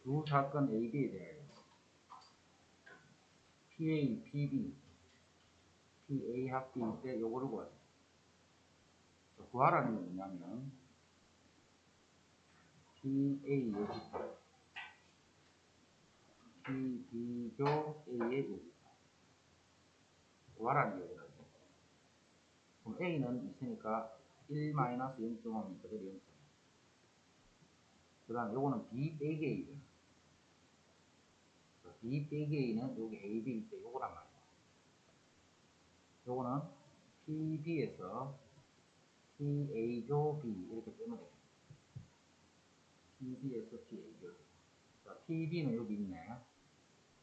두 사건 A, B에 대하여 PA, PB, PA 합비일 때 요거를 구하자. 구하라는 게 뭐냐면 PA 여기서 PB조 A의 여기서 구하라는 게 뭐라고. 그럼 A는 있으니까 1-0.5면 그대로 0.5. 그 다음 요거는 B 빼기 A죠. B 빼기 A는 여기 AB일 때 요거란 말이야. 요거는 PB에서 PA조 B 이렇게 빼면 되겠다. PB에서 PA조 B. 자, PB는 여기 있네.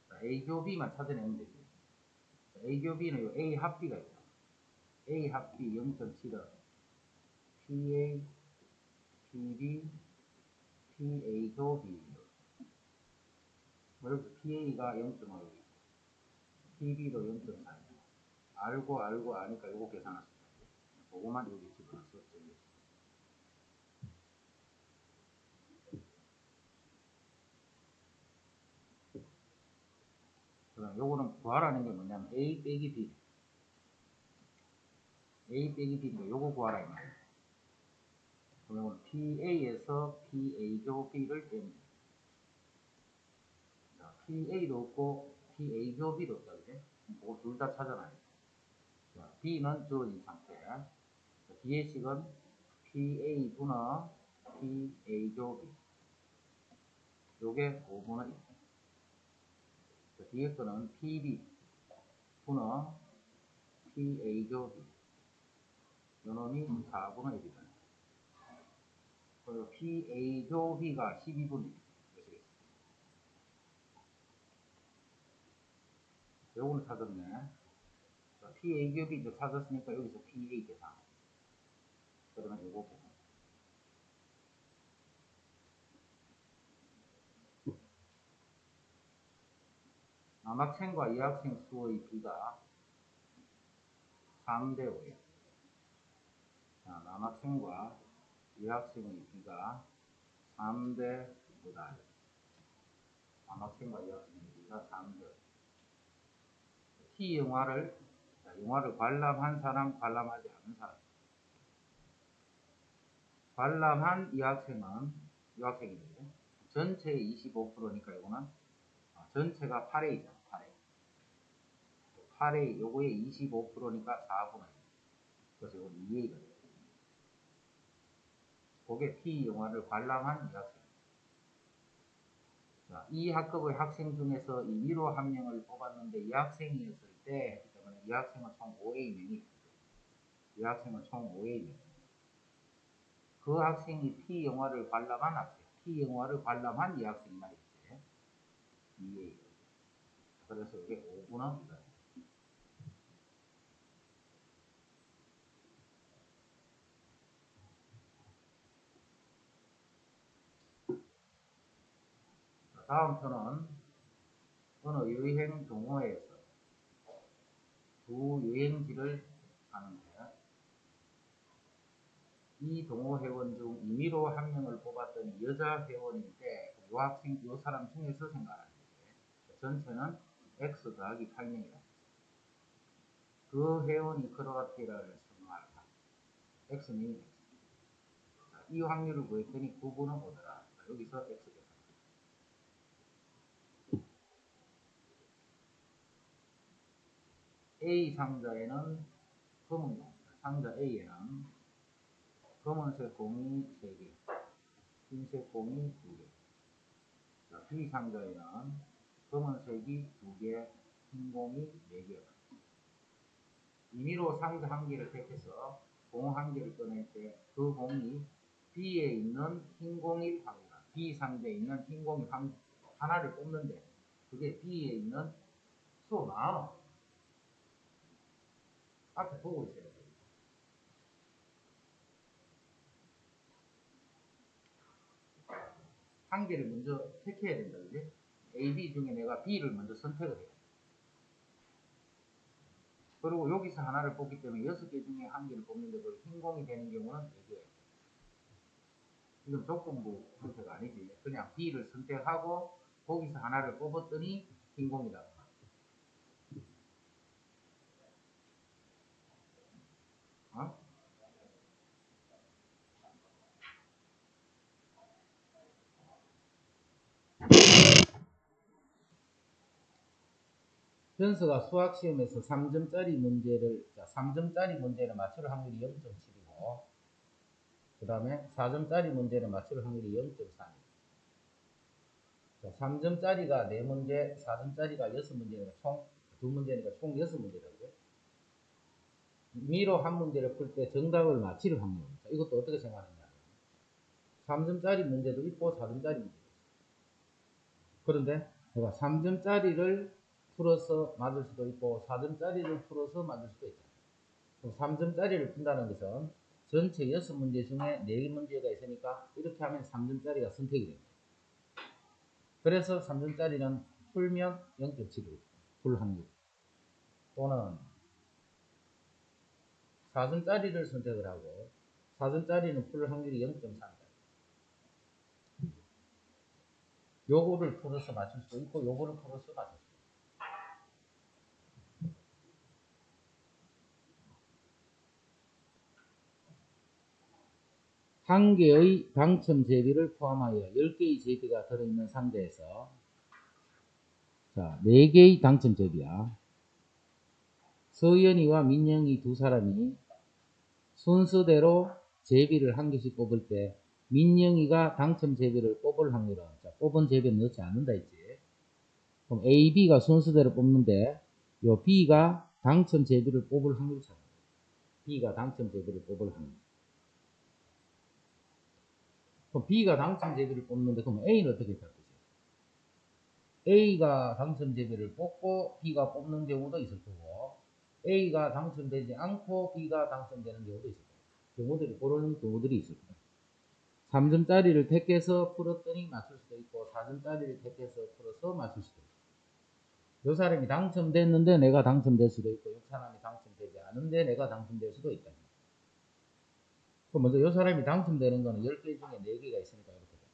자, A조 B만 찾아내면 되지. 자, A조 B는 요 A 합비가 있다. A 합비 0.7은 PA, PB, PA조 B. 뭐 여기서 PA가 0.5 여기 있고, PB도 0.4. 알고 아니까 요거 계산할 수 있다. 그거만 여기 집어넣어서 정리해. 그럼 요거는 구하라는 게 뭐냐면 A 빼기 B. A 빼기 B인데 요거 구하라 이 말이야. 그러면 PA에서 PA조 B를 빼면 돼. 자, PA도 없고 PA조 B도 없다 그래? 그거 둘 다 찾아놔야 돼. 자, B는 주어진 상태. 자, 뒤에 식은 PA 분의 PA조 B. 요게 5분의 1. 자, 뒤에 거는 PB 분의 PA조 B. 요놈이 4분의 1이다. 그리고 PA조 B가 12분의 1. 요거는 찾았네. 자, PA 교 B도 찾았으니까 여기서 PA 계산. 그러면 요거 계산. 남학생과 이학생 수의 B가 3대 5예요. 자, 남학생과 이학생의 B가 3대 5다. 남학생과 이학생의 B가 3대 5. T 영화를 관람한 사람, 관람하지 않은 사람. 관람한 이학생은 여학생인데 전체의 25%니까 이거는 전체가 8A잖아. 8A. 8A 요거의 25%니까 4분의 1. 그래서 이건 2A가 돼요. 그게 T 영화를 관람한 이학생. 자, 이 학급의 학생 중에서 임의로 한 명을 뽑았는데 이 학생이었을 때 했기 때문에 이 학생은 총 5A명이 이 학생은 총 5A명. 그 학생이 T 영화를 관람한 학생. T 영화를 관람한 이 학생만 있지. 2A. 그래서 이게 5분의 2가 돼요. 다음 편은 어느 여행 동호회에서 두 여행지를 가는데 이 동호 회원 중 임의로 한 명을 뽑았던 여자 회원인데 이 학생, 이 사람 중에서 생각하는 거예요. 전체는 X 더하기 8명이다. 그 회원이 크로아티아를 선호할까? X는 X. 이 확률을 구했더니 9분은 오더라. 여기서 X 계산. A 상자에는 검은 공, 상자 A에는 검은색 공이 3개, 흰색 공이 2개. B 상자에는 검은색이 2개, 흰 공이 4개. 임의로 상자 한 개를 택해서 공 한 개를 꺼낼 때 그 공이 B에 있는 흰 공일 확률, B 상자에 있는 흰 공이 하나를 뽑는데 그게 B에 있는 수 많아. 앞에 보고 있어야 돼. 한 개를 먼저 택해야 된다, 그지? A, B 중에 내가 B를 먼저 선택을 해야 돼. 그리고 여기서 하나를 뽑기 때문에 6개 중에 한 개를 뽑는데 그 흰 공이 되는 경우는 4개. 이건 조건부 선택 아니지. 그냥 B를 선택하고 거기서 하나를 뽑았더니 빈공이다. 어? 현수가 수학시험에서 3점짜리 문제를, 자, 3점짜리 문제를 맞출 확률이 0.7이고, 그 다음에 4점짜리 문제를 맞출 확률이 0.3이고, 3점짜리가 4문제, 4점짜리가 6문제니까 총 2문제니까 총 6문제라고요. 미로 한 문제를 풀 때 정답을 맞힐 확률입니다. 이것도 어떻게 생각하느냐. 3점짜리 문제도 있고 4점짜리 문제도 있어요. 그런데 제가 3점짜리를 풀어서 맞을 수도 있고 4점짜리를 풀어서 맞을 수도 있잖아요. 그럼 3점짜리를 푼다는 것은 전체 6문제 중에 4문제가 있으니까 이렇게 하면 3점짜리가 선택이 됩니다. 그래서 3점짜리는 풀면 0.7이고 풀 확률. 또는 4점짜리를 선택을 하고 4점짜리는 풀 확률이 0.3이다. 요거를 풀어서 맞출 수도 있고 요거를 풀어서 맞출 수도 있고. 한 개의 당첨 제비를 포함하여 10개의 제비가 들어있는 상대에서 자, 4개의 당첨 제비야. 서연이와 민영이 두 사람이 순서대로 제비를 한 개씩 뽑을 때 민영이가 당첨 제비를 뽑을 확률은 자, 뽑은 제비는 넣지 않는다 했지. 그럼 A, B가 순서대로 뽑는데 요 B가 당첨 제비를 뽑을 확률을 찾아요. B가 당첨 제비를 뽑을 확률. 그럼 B가 당첨 제비를 뽑는데 그럼 A는 어떻게 할 거지? A가 당첨 제비를 뽑고 B가 뽑는 경우도 있을 거고 A가 당첨되지 않고 B가 당첨되는 경우도 있을 거예요. 그런 경우들이 있을 거예요. 3점짜리를 택해서 풀었더니 맞출 수도 있고 4점짜리를 택해서 풀어서 맞출 수도 있고 요 사람이 당첨됐는데 내가 당첨될 수도 있고 요 사람이 당첨되지 않은데 내가 당첨될 수도 있다. 그럼 먼저 요 사람이 당첨되는 거는 10개 중에 4개가 있으니까 이렇게 돼.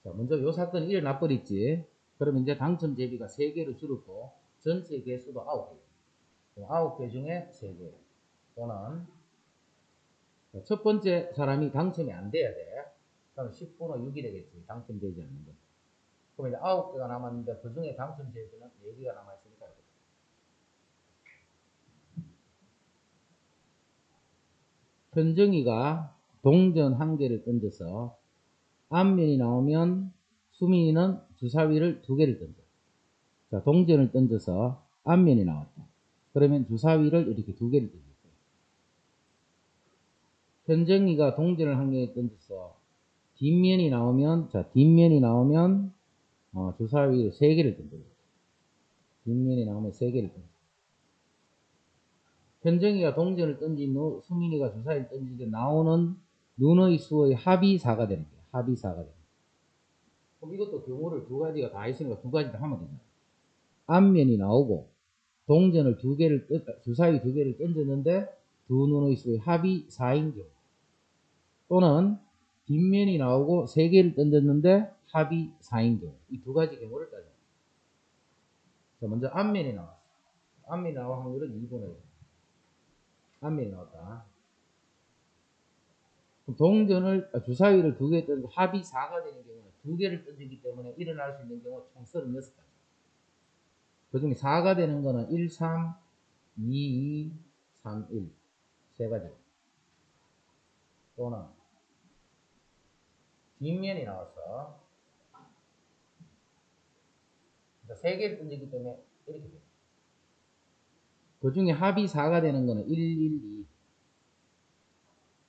자, 먼저 요 사건이 일어나 버렸지. 그러면 이제 당첨 제비가 3개로 줄었고 전체 개수도 9개. 9개 중에 3개. 또는 첫 번째 사람이 당첨이 안 돼야 돼. 그럼 10분의 6이 되겠지. 당첨되지 않는 거. 그럼 이제 9개가 남았는데 그 중에 당첨 제비는 4개가 남아있으니까 이렇게. 현정이가 동전 1개를 던져서 앞면이 나오면 수민이는 주사위를 2개를 던져. 자, 동전을 던져서 앞면이 나왔다. 그러면 주사위를 이렇게 2개를 던질 거예요. 현정이가 동전을 1개 던져서 뒷면이 나오면 자, 뒷면이 나오면 주사위를 3개를 던져요. 뒷면이 나오면 3개를 던져. 현정이가 동전을 던진 후 수민이가 주사위를 던질 때 나오는 눈의 수의 합이 4가 되는 거예요. 합이 4가 되는 거예요. 그럼 이것도 경우를 2가지가 다 있으니까 2가지 다 하면 됩니다. 앞면이 나오고 동전을 2개를 주사위 2개를 던졌는데 두 눈의 수의 합이 4인 경우 또는 뒷면이 나오고 3개를 던졌는데 합이 4인 경우 이 2가지 경우를 따져요. 자, 먼저 앞면이 나왔어. 앞면이 나올 확률은 2분의 1. 앞면이 나왔다. 동전을 주사위를 2개 던지고 합이 4가 되는 경우는 2개를 던지기 때문에 일어날 수 있는 경우 총 36가지. 그 중에 4가 되는 거는 1, 3, 2, 2, 3, 1. 3가지. 또는 뒷면이 나왔어. 3개를 던지기 때문에 이렇게 돼요. 그 중에 합이 4가 되는 거는 1, 1, 2,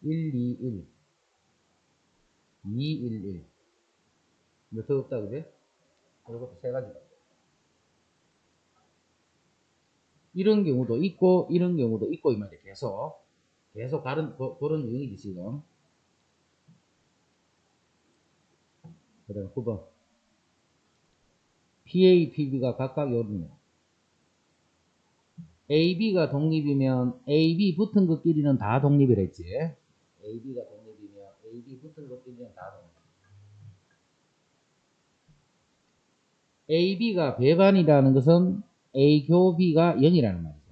1, 2, 1, 2, 1, 1. 몇 더 없다, 그지? 이것도 3가지다. 이런 경우도 있고, 이런 경우도 있고, 이 말이야. 계속 다른, 그런 유형이지, 지금. 그 다음 9번. PA, PB가 각각 요렇네. AB가 독립이면 AB 붙은 것끼리는 다 독립이랬지. AB가 독립이면 A, B 붙은 것들이 그냥 다 넣어. A, B가 배반이라는 것은 A 교 B가 0이라는 말이죠.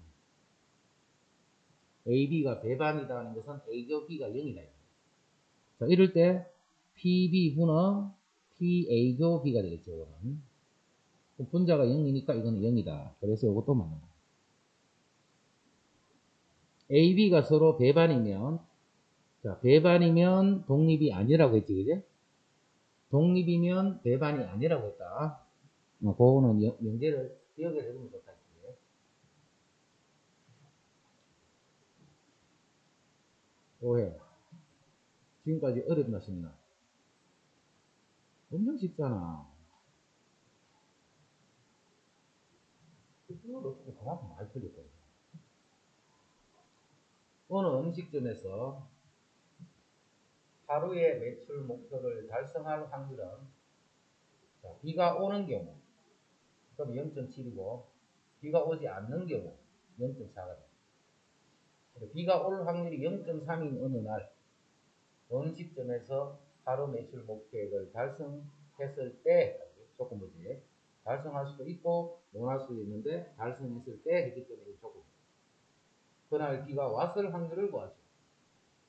A, B가 배반이라는 것은 A 교 B가 0이다. 자, 이럴 때 PB 분의 PA 교 B가 되겠죠. 이거는. 분자가 0이니까 이거는 0이다. 그래서 이것도 맞는 거예요. A, B가 서로 배반이면, 자, 배반이면 독립이 아니라고 했지, 그제? 독립이면 배반이 아니라고 했다. 그거는 명제를 기억을 해두면 좋다. 오해. 지금까지 어렵나 싶나? 엄청 쉽잖아. 그만큼 많이 틀렸거든. 어느 음식점에서 하루의 매출 목표를 달성할 확률은, 자, 비가 오는 경우 그럼 0.7이고 비가 오지 않는 경우 0.4가 돼. 비가 올 확률이 0.3인 어느 날 음식점에서 하루 매출 목표액을 달성했을 때, 조건부지 달성할 수도 있고 못 할 수도 있는데 달성했을 때 했기 때문에 조건. 그날 비가 왔을 확률을 구하죠.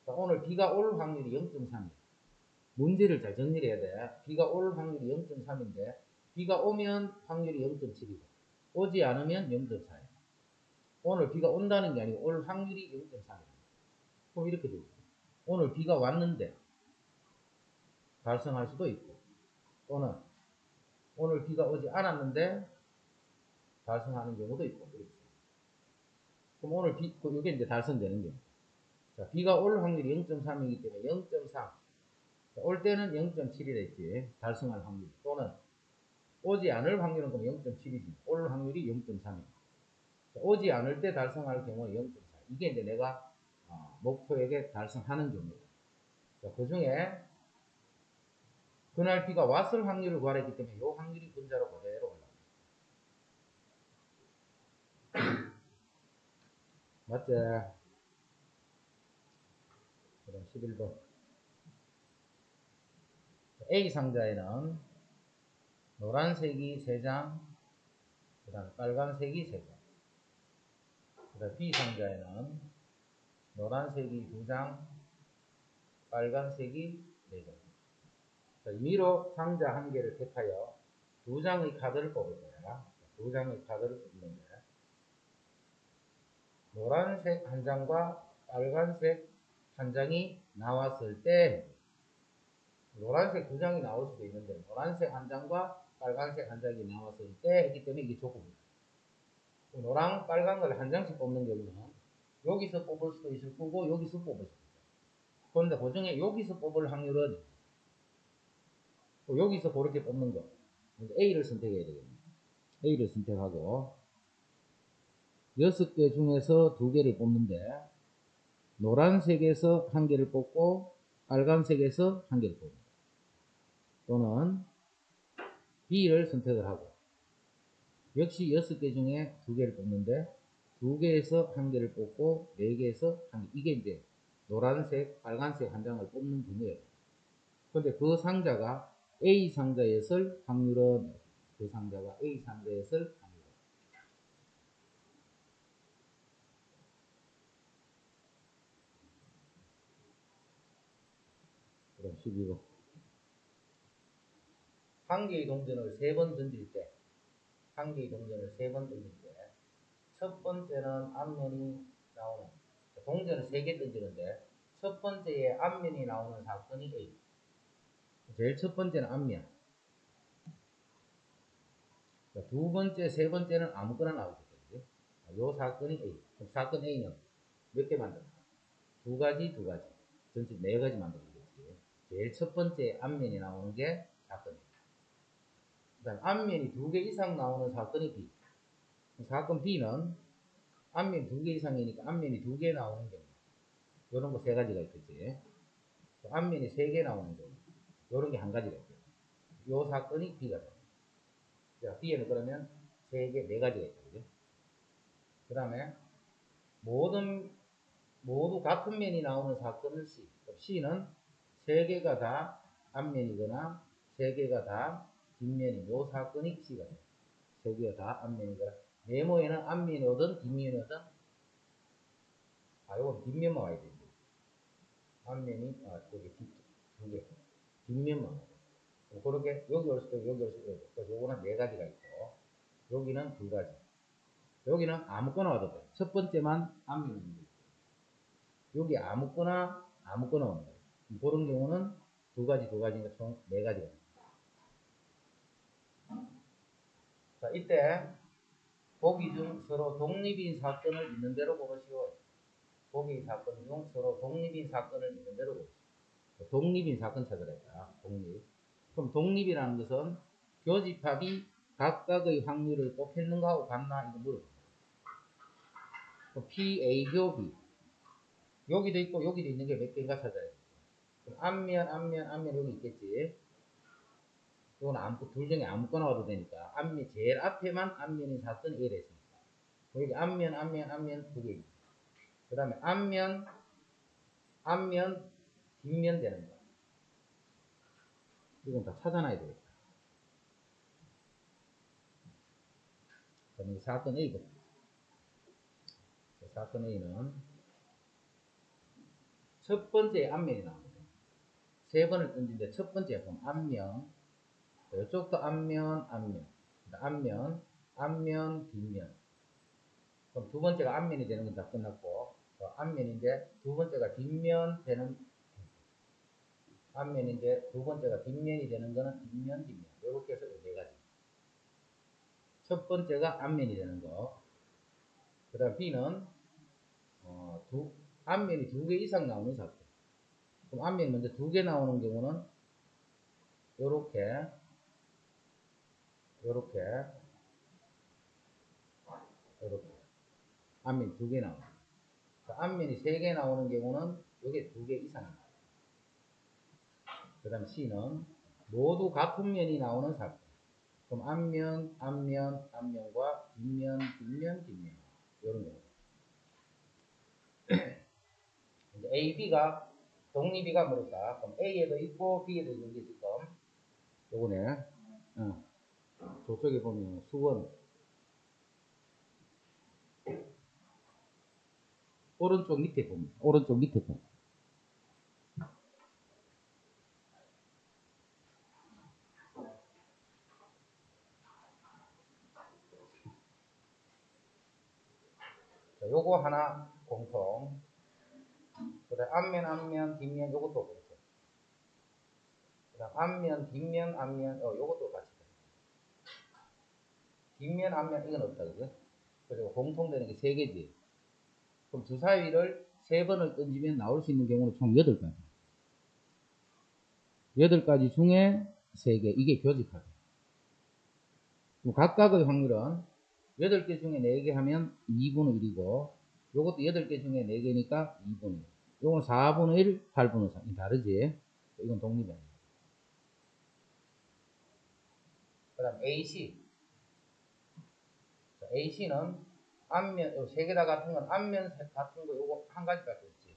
자, 오늘 비가 올 확률이 0.3이에요. 문제를 잘 정리를 해야 돼. 비가 올 확률이 0.3인데 비가 오면 확률이 0.7이고 오지 않으면 0.4예요. 오늘 비가 온다는 게 아니고 올 확률이 0.3이에요. 그럼 이렇게 되죠. 오늘 비가 왔는데 달성할 수도 있고, 또는 오늘 비가 오지 않았는데 달성하는 경우도 있고, 그렇죠. 그럼 오늘 이게 이제 달성되는 경우. 자, 비가 올 확률이 0.3이기 때문에 0.3. 올 때는 0.7이라 했지. 달성할 확률. 또는 오지 않을 확률은 그럼 0.7이지. 올 확률이 0.3이야. 오지 않을 때 달성할 경우는 0.4. 이게 이제 내가 목표에게 달성하는 경우다. 그 중에 그날 비가 왔을 확률을 구하랬기 때문에 이 확률이 분자로 그대로 올라갑니다. 맞지? 그럼 11번. A 상자에는 노란색이 3장, 그 다음 빨간색이 3장. 그 다음 B 상자에는 노란색이 2장, 빨간색이 4장. 자, 임의로 상자 한 개를 택하여 2장의 카드를 뽑을 거야. 2장의 카드를 뽑는데 노란색 한 장과 빨간색 한 장이 나왔을 때, 노란색 2장이 나올 수도 있는데 노란색 한 장과 빨간색 한 장이 나왔을 때 했기 때문에 이게 조건입니다. 노랑 빨간 걸 한 장씩 뽑는 경우는 여기서 뽑을 수도 있을 거고 여기서 뽑을 수도 있어요. 그런데 그 중에 여기서 뽑을 확률은 여기서 그렇게 뽑는 거 A를 선택해야 되겠네요. A를 선택하고 6개 중에서 2개를 뽑는데 노란색에서 1개를 뽑고 빨간색에서 1개를 뽑습니다. 또는 B를 선택을 하고 역시 6개 중에 2개를 뽑는데 2개에서 1개를 뽑고 4개에서 1개. 이게 이제 노란색, 빨간색 한 장을 뽑는 경우예요. 근데 그 상자가 A 상자였을 확률은, 그 상자가 A 상자였을 확률은. 그럼 12번. 한 개의 동전을 3번 던질 때, 한 개의 동전을 3번 던질 때, 첫 번째는 앞면이 나오는, 동전을 3개 던지는데, 첫 번째에 앞면이 나오는 사건이 A. 제일 첫 번째는 앞면. 두 번째, 세 번째는 아무거나 나오겠죠. 이 사건이 A. 그럼 사건 A는 몇 개 만든다? 2가지, 2가지. 전체 4가지 만들겠지. 제일 첫 번째 앞면이 나오는 게 사건이에요. 그 다음 앞면이 2개 이상 나오는 사건이 B. 사건 B는 앞면 2개 이상이니까 앞면이 2개 나오는 경우. 이런 거 3가지가 있겠지. 앞면이 3개 나오는 경우. 이런 게 1가지가 있죠. 이 사건이 B가 돼요. 자, B에는 그러면 3개, 4가지가 있거든요. 그 다음에 모두 같은 면이 나오는 사건을 C. C는 세 개가 다 앞면이거나 세 개가 다 뒷면인 요 사건이 C가 돼요. 세 개가 다 앞면이거나 네모에는 앞면이 오든 뒷면이 오든 요건 뒷면만 와야 되지. 앞면이 여기 두 개 뒷면만 와야 돼. 그렇게 여기 올 수도 있고 여기 올 수도 있고 그래서 요거는 네 가지가 있고 여기는 두 가지. 여기는 아무거나 와도 돼. 첫 번째만 앞면이 있는 거. 여기 아무거나 오는 거예요. 그런 경우는 두 가지니까 총 네 가지가 있습니다. 자, 이때 보기 중 서로 독립인 사건을 있는 대로 고르시오. 보기 사건 중 서로 독립인 사건을 있는 대로 고르시오. 독립인 사건 찾으랬다. 독립. 그럼 독립이라는 것은 교집합이 각각의 확률을 곱했는가 하고 같나 이거 물어봅니다. P, A, 교, B. 여기도 있고 여기도 있는 게 몇 개인가 찾아야 돼. 그럼 앞면 여기 있겠지. 이건 둘 중에 아무거나 와도 되니까 앞면 제일 앞에만 앞면인 사건 A를 했으니까 여기 앞면 두 개 있어. 그 다음에 앞면 뒷면 되는 거 이건 다 찾아놔야 되겠다. 그럼 이 사건 A거든. 사건 A는 첫 번째 앞면이 나오거든. 세 번을 던진데 첫 번째 그럼 앞면 이쪽도 앞면 뒷면 그럼 두 번째가 앞면이 되는 건 다 끝났고 앞면인데 두 번째가 뒷면 되는 앞면인데 두 번째가 뒷면이 되는 거는 뒷면 이렇게 해서 네 가지. 첫 번째가 앞면이 되는 거. 그 다음 B는 앞면이 두 개 이상 나오는 사건. 그럼 앞면이 먼저 두 개 나오는 경우는 요렇게 앞면이 두 개 나옵니다. 앞면이 세 개 나오는 경우는 요게 두 개 이상입니다. 그 다음 C는 모두 같은 면이 나오는 사건. 그럼 앞면과 뒷면 이런 경우. 이제 A, B가 독립이가 뭘까? 그럼 A에도 있고 B에도 있는 게 지금 요거네. 저쪽에 보면 수원 오른쪽 밑에 보면 자, 요거 하나 공통. 그다음 앞면 뒷면 요것도 공통. 그다음 앞면 뒷면 요것도 같이. 뒷면 앞면 이건 없다 그죠? 그리고 공통되는 게 세 개지. 그럼 주사위를 세 번을 던지면 나올 수 있는 경우는 총 8가지. 8가지 중에 3개. 이게 교집합. 각각의 확률은 8개 중에 4개 하면 2분의 1이고 요것도 8개 중에 4개니까 2분의 1. 요건 4분의 1, 8분의 3. 다르지? 이건 독립이 아니야. 그 다음 AC. 자, AC는 앞면, 3개 다 같은 건 앞면 같은 거 요거 한 가지밖에 없지.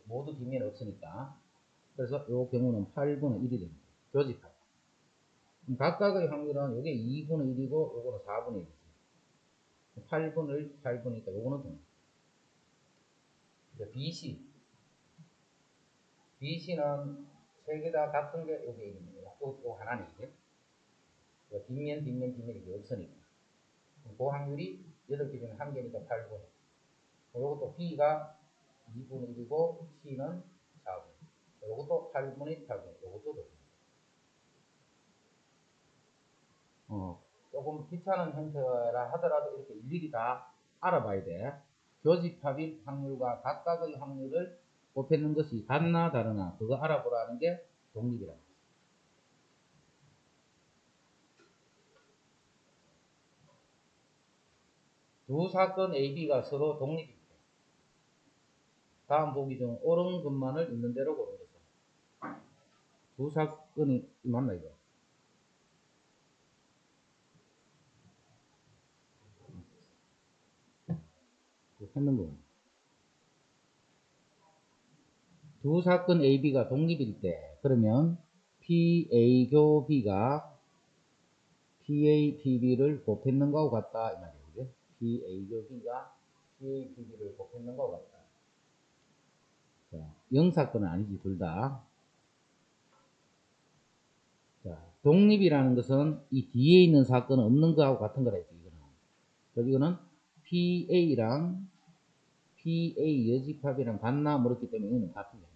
모두 뒷면 없으니까. 그래서 요 경우는 8분의 1이 됩니다. 교집합. 각각의 확률은 요게 2분의 1이고 요거는 4분의 1이지. 8분의 1, 8분이니까 요거는 됩니다. BC. BC는 3개 다 같은 게 요게 있는 거예요. 또 하나는 이게. 뒷면 이게 없으니까. 그 확률이 8개 중에 1개니까 8분의 1. 요것도 B가 2분의 1이고 C는 4분의 1. 요것도 8분의 1, 8분의 1. 요것도 됩니다. 조금 귀찮은 형태라 하더라도 이렇게 일일이 다 알아봐야 돼. 교집합인 확률과 각각의 확률을 곱해는 것이 같나 다르나 그거 알아보라는 게 독립이라고. 두 사건 A, B가 서로 독립입니다. 다음 보기 중 옳은 것만을 있는 대로 고른 것은. 두 사건이 맞나 이거? 했는 거. 두 사건 A, B가 독립일 때, 그러면 PA 교 B가 PA, PB를 곱했는 거하고 같다. 이 말이에요. 그죠? PA 교 B가 PA, PB를 곱했는 거하고 같다. 자, 0사건은 아니지, 둘 다. 자, 독립이라는 것은 이 뒤에 있는 사건은 없는 거하고 같은 거라 했죠, 이거는. 그래서 이거는 PA랑 PA 여집합이랑 같나 물었기 때문에 이거는 같은 거예요.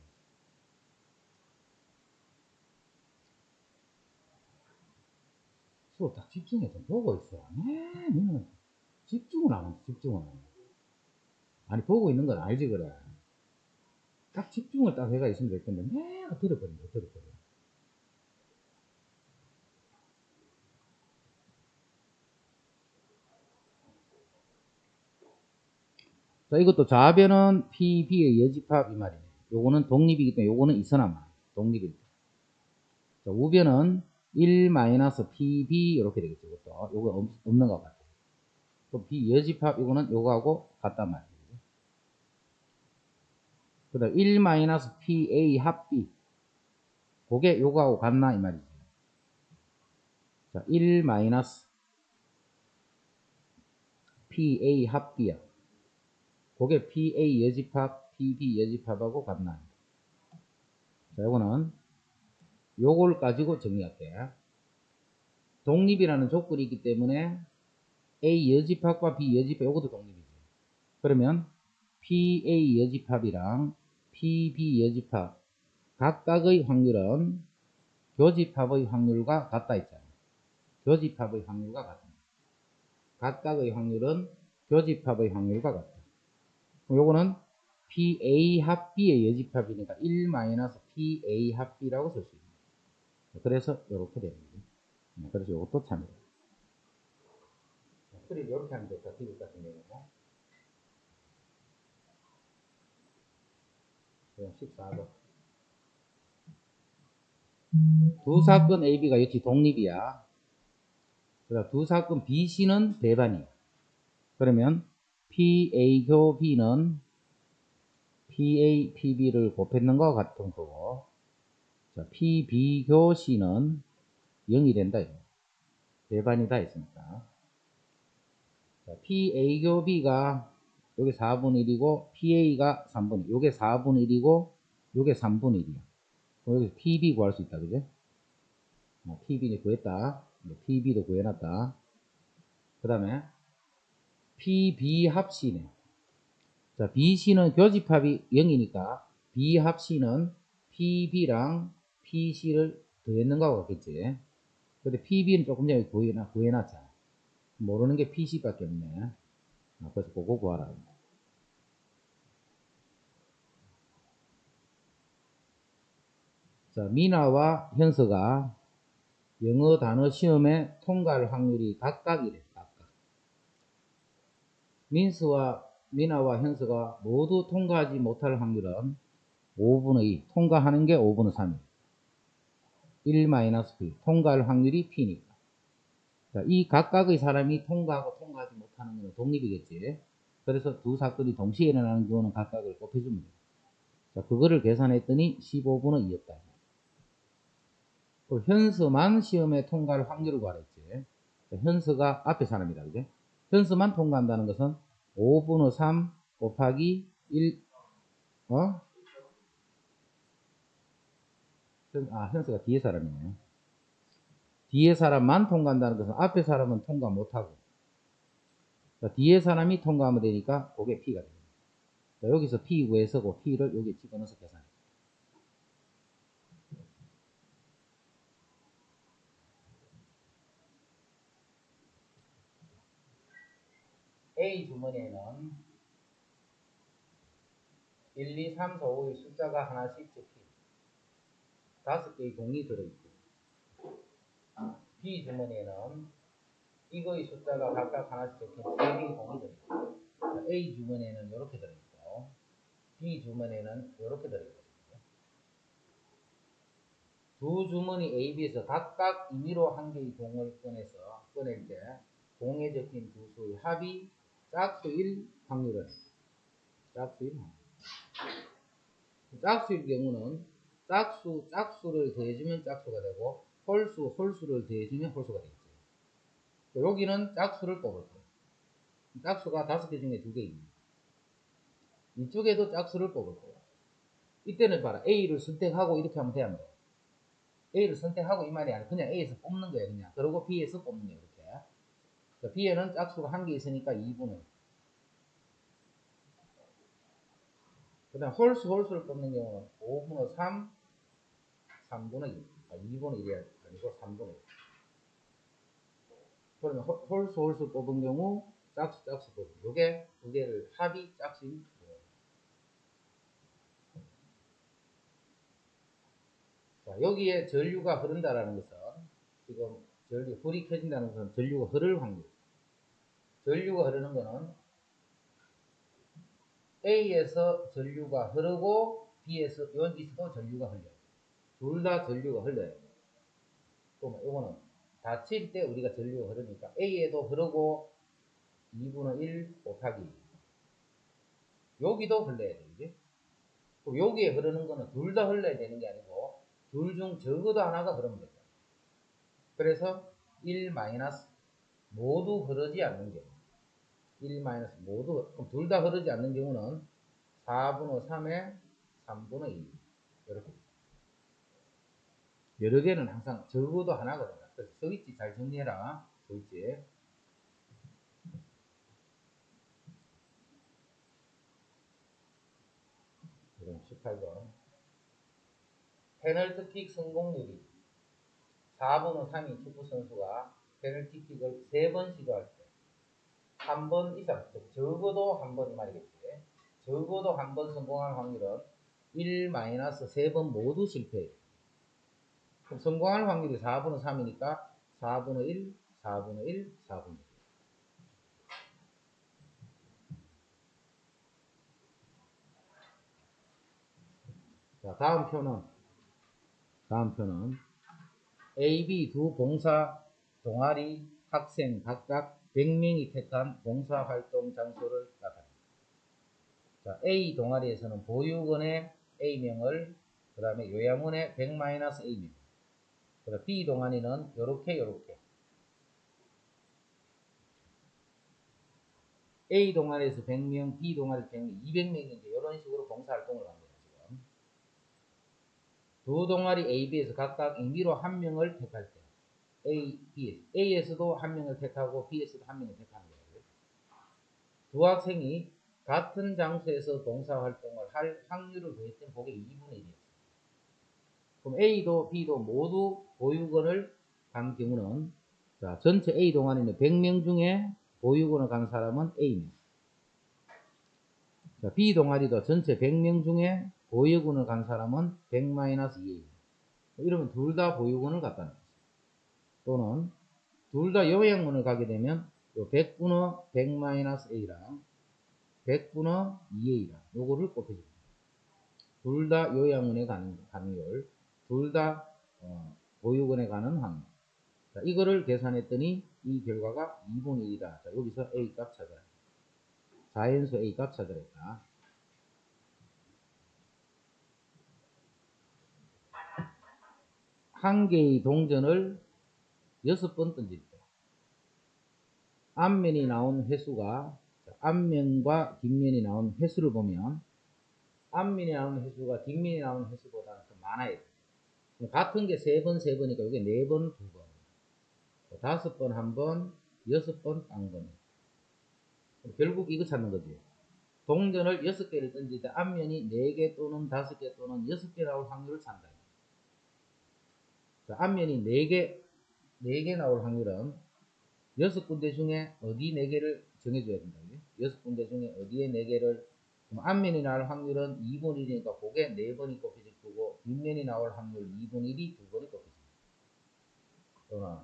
수업 딱 집중해서 보고 있어. 너는 집중을 안 한다, 집중을. 아니, 보고 있는 건 알지, 그래. 딱 집중을 딱 해가 있으면 될 건데, 내가 들어버린다, 들어버려. 자, 이것도 좌변은 PB의 여집합 이 말이네. 요거는 독립이기 때문에 요거는 있어나마. 독립일 때. 자, 우변은 1-PB 이렇게 되겠죠. 이것도. 요거 없는 것 같아요. 또 B 여집합 이거는 요거하고 같단 말이에요. 그 다음 1-PA 합B. 그게 요거하고 같나 이 말이죠. 자, 1-PA 합B야. 그게 PA 여집합, PB 여집합하고 같나. 자, 요거는 요걸 가지고 정리할게. 독립이라는 조건이 있기 때문에 A 여집합과 B 여집합 요것도 독립이지. 그러면 PA 여집합이랑 PB 여집합 각각의 확률은 교집합의 확률과 같다 했잖아. 교집합의 확률과 같다. 각각의 확률은 교집합의 확률과 같다. 요거는 PA 합 B의 여집합이니까 1-PA 합 B라고 쓸 수 있습니다. 그래서 이렇게 됩니다. 그래서 이것도 참여해요. 그래 이렇게 하면 됐다. 디귿 같은 경우는. 그럼 14번. 두 사건 AB가 역시 독립이야. 그러니까 두 사건 BC는 배반이야. 그러면 PA교 B는 PA, PB를 곱했는 것과 같은 거고, 자, PB교 C는 0이 된다. 배반이다 했으니까. 자, PA교 B가 요게 4분의 1이고, PA가 3분의 1. 요게 4분의 1이고, 요게 3분의 1이야. 여기서 PB 구할 수 있다. 그죠? PB 구했다. PB도 구해놨다. 그 다음에 PB 합 C네. 자, BC는 교집합이 0이니까 B 합 C는 PB랑 PC를 더했는 거하고 같겠지. 근데 PB는 조금 전에 구해놨잖아. 모르는 게 PC밖에 없네. 그래서 그거 구하라. 자, 미나와 현서가 영어 단어 시험에 통과할 확률이 각각이래. 각각. 미나와 현서가 모두 통과하지 못할 확률은 5분의 2. 통과하는 게 5분의 3이에요. 1-P. 통과할 확률이 P니까. 자, 이 각각의 사람이 통과하고 통과하지 못하는 것은 독립이겠지. 그래서 두 사건이 동시에 일어나는 경우는 각각을 곱해주면 돼요. 자, 그거를 계산했더니 15분의 2였다. 또 현서만 시험에 통과할 확률을 구하랬지. 자, 현서가 앞에 사람이다. 그죠? 현서만 통과한다는 것은 5분의 3 곱하기 1, 현서가 뒤에 사람이네요. 뒤에 사람만 통과한다는 것은 앞에 사람은 통과 못하고, 자, 뒤에 사람이 통과하면 되니까 그게 P가 됩니다. 자, 여기서 P 구해서 그 P를 여기 집어넣어서 계산해. A 주머니에는 1, 2, 3, 4, 5의 숫자가 하나씩 적힌 5개의 공이 들어있고, B 주머니에는 이거의 숫자가 각각 하나씩 적힌 3개의 공이 들어있고, A 주머니에는 이렇게 들어있고, B 주머니에는 이렇게 들어있거든요. 두 주머니 A, B에서 각각 임의로 한 개의 공을 꺼낼 때 공에 적힌 두 수의 합이 짝수일 확률은 짝수일 확률. 짝수일 경우는 짝수를 더해주면 짝수가 되고 홀수를 더해주면 홀수가 되겠죠. 여기는 짝수를 뽑을 거예요. 짝수가 5개 중에 2개입니다. 이쪽에도 짝수를 뽑을 거예요. 이때는 봐라. A를 선택하고 이렇게 하면 돼야 돼요. A를 선택하고 이 말이 아니라 그냥 A에서 뽑는 거예요. 그냥. 그리고 B에서 뽑는 거예요. 이렇게. B에는 짝수가 1개 있으니까 2분의. 그 다음 홀수를 뽑는 경우는 5분의 3, 3분의 1. 2분의 1이 아니고 3분의 1. 그러면 홀수 뽑은 경우 짝수 뽑은. 요게 두 개를 합이 짝수인 거예요. 자, 여기에 전류가 흐른다라는 것은 지금 불이 켜진다는 것은 전류가 흐를 확률. 전류가 흐르는 것은 A에서 전류가 흐르고 B에서 여기서도 전류가 흘려요. 둘 다 전류가 흘러요. 또 이거는 닫힐 때 우리가 전류가 흐르니까 A에도 흐르고 2분의 1 곱하기 여기도 흘러야 돼요. 이제. 그럼 여기에 흐르는 거는 둘 다 흘러야 되는 게 아니고 둘 중 적어도 하나가 흐르면 됩니다. 그래서 1 마이너스 모두 흐르지 않는 경우 1 마이너스 모두 그럼 둘 다 흐르지 않는 경우는 4분의 3에 3분의 2 이렇게 여러 개는 항상 적어도 하나거든요. 그래서 스위치 잘 정리해라. 스위치 그럼 18번 페널티킥 성공률이 4분의 3인 축구선수가 페널티킥을 3번 시도할 때 한 번 이상, 적어도 한 번 이 말이겠지. 적어도 한 번 성공할 확률은 1 마이너스 3번 모두 실패해요. 그럼 성공할 확률이 4분의 3이니까 4분의 1, 4분의 1, 4분의 1. 자, 다음 표는 A, B 두 봉사 동아리 학생 각각 100명이 택한 봉사활동 장소를 나타냅니다. 자, A 동아리에서는 보육원의 A명을 그 다음에 요양원의 100-A명 그다음 B 동아리는 요렇게 A 동아리에서 100명, B 동아리에서 100명, 200명인데 이런 식으로 봉사활동을 합니다. 지금 두 동아리 A, B에서 각각 임의로 한 명을 택할 때 A, B, A에서도 한 명을 택하고 B에서도 한 명을 택하는 거예요. 두 학생이 같은 장소에서 봉사활동을 할 확률을 구했더니 그게 2분의 1이었어요. 그럼 A도 B도 모두 보육원을 간 경우는 자, 전체 A 동아리는 100명 중에 보육원을 간 사람은 A명. 자, B 동아리도 전체 100명 중에 보육원을 간 사람은 100-2A. 이러면 둘 다 보육원을 갔다는 거죠. 또는 둘 다 요양원을 가게 되면 100분의 100-A랑 100분의 2A랑 요거를 곱해줍니다. 둘 다 요양원에 가는 확률, 둘 다 보육원에 가는 확률. 자, 이거를 계산했더니 이 결과가 2분의 1이다. 자, 여기서 A 값 찾아라. 자연수 A 값 찾아냈다. 한 개의 동전을 6번 던질 때 앞면이 나온 횟수가 앞면과 뒷면이 나온 횟수를 보면 앞면이 나온 횟수가 뒷면이 나온 횟수보다 더 많아야 돼. 같은 게 3번, 3번이니까 이게 4번, 2번. 5번, 1번, 6번, 1번. 결국 이거 찾는 거지. 동전을 6개를 던질 때 앞면이 4개 또는 5개 또는 6개 나올 확률을 찾는다. 앞면이 4개 나올 확률은 6군데 중에 어디 4개를 정해줘야 된다. 6군데 중에 어디에 4개를 그럼 앞면이 나올 확률은 2분의 1이니까 그게 4번이 곱해질 거고 뒷면이 나올 확률 2분의 1이 2번이 곱해질 거고 또는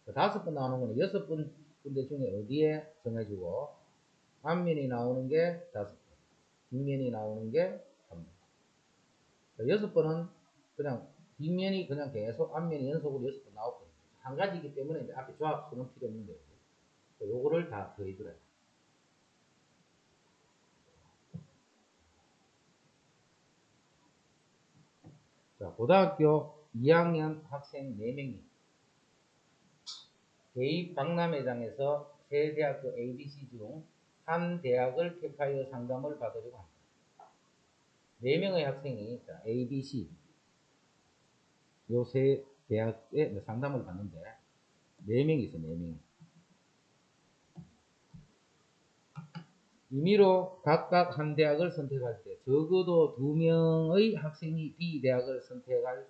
5번 나오는 거는 6군데 중에 어디에 정해주고 앞면이 나오는 게 5번 뒷면이 나오는 게 3번 6번은 그냥 뒷면이 그냥 계속 앞면이 연속으로 6번 나왔거든요. 한 가지이기 때문에 이제 앞에 조합수는 필요 없는 거예요. 요거를 다 더해주라. 자, 고등학교 2학년 학생 4명이 대입 박람회장에서 세 대학교 ABC 중 한 대학을 택하여 상담을 받으려고 합니다. 4명의 학생이 자, ABC 요 세 대학에 상담을 받는데 4명이 있어. 4명이. 임의로 각각 한 대학을 선택할 때 적어도 2명의 학생이 B 대학을 선택할.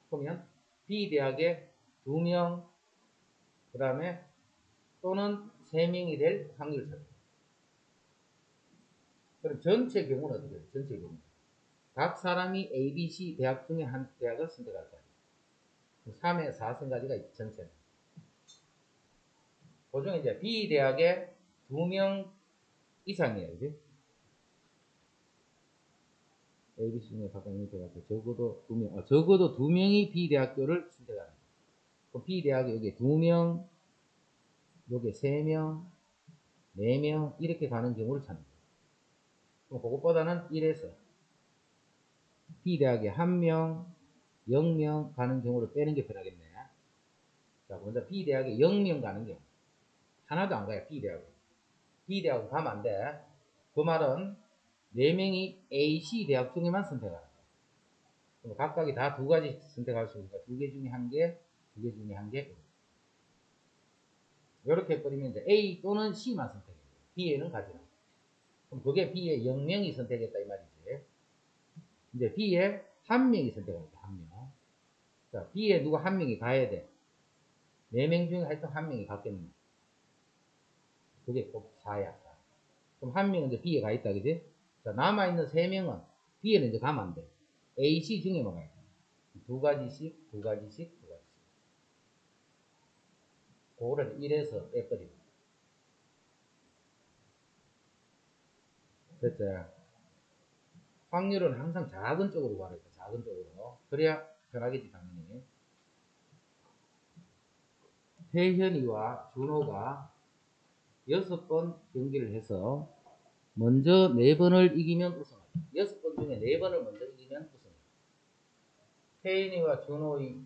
그러면 B 대학에 2명, 그 다음에 또는 3명이 될 확률을 찾습니다. 그럼 전체 경우는 어떻게 돼요? 전체 경우. 각 사람이 A, B, C 대학 중에 한 대학을 선택할 거예요. 3의 4승까지가 전체는. 그 중에 이제 B 대학에 2명 이상이에요. 그지? A, B, C 중에 각각 있는 대학교 적어도 2명, 적어도 2명이 B 대학교를 선택하는 거예요. 그 B 대학에 여기 2명, 여기 3명, 4명 이렇게 가는 경우를 찾는 거예요. 그럼 그것보다는 1에서 B 대학에 1명, 0명 가는 경우를 빼는 게 편하겠네. 자, 먼저 B 대학에 0명 가는 경우. 하나도 안 가요. B 대학에. B 대학은 가면 안 돼. 그 말은 4명이 A, C 대학 중에만 선택하는 거야. 그럼 각각이 다 2가지 선택할 수 있으니까 2개 중에 1개, 2개 중에 1개. 이렇게 해버리면 이제 A 또는 C만 선택해요. B에는 가지 않아요. 그럼 그게 B에 0명이 선택했다 이 말이지. 이제 B에 1명이 선택합니다. 1명. 자, B에 누가 1명이 가야 돼. 4명 중에 하여튼 1명이 갔겠네. 그게 꼭 4야. 그럼 1명은 이제 B에 가 있다, 그지? 자, 남아있는 3명은 B에는 이제 가면 안 돼. A, C 중에만 가야 돼. 2가지씩, 2가지씩, 2가지씩. 그거를 1에서 빼버리고. 됐죠? 확률은 항상 작은 쪽으로 가야 돼. 작은 쪽으로. 그래야 편하겠지, 당연히. 태현이와 준호가 6번 경기를 해서 먼저 4번을 이기면 우승합니다. 6번 중에 4번을 먼저 이기면 우승입니다. 태현이와 준호의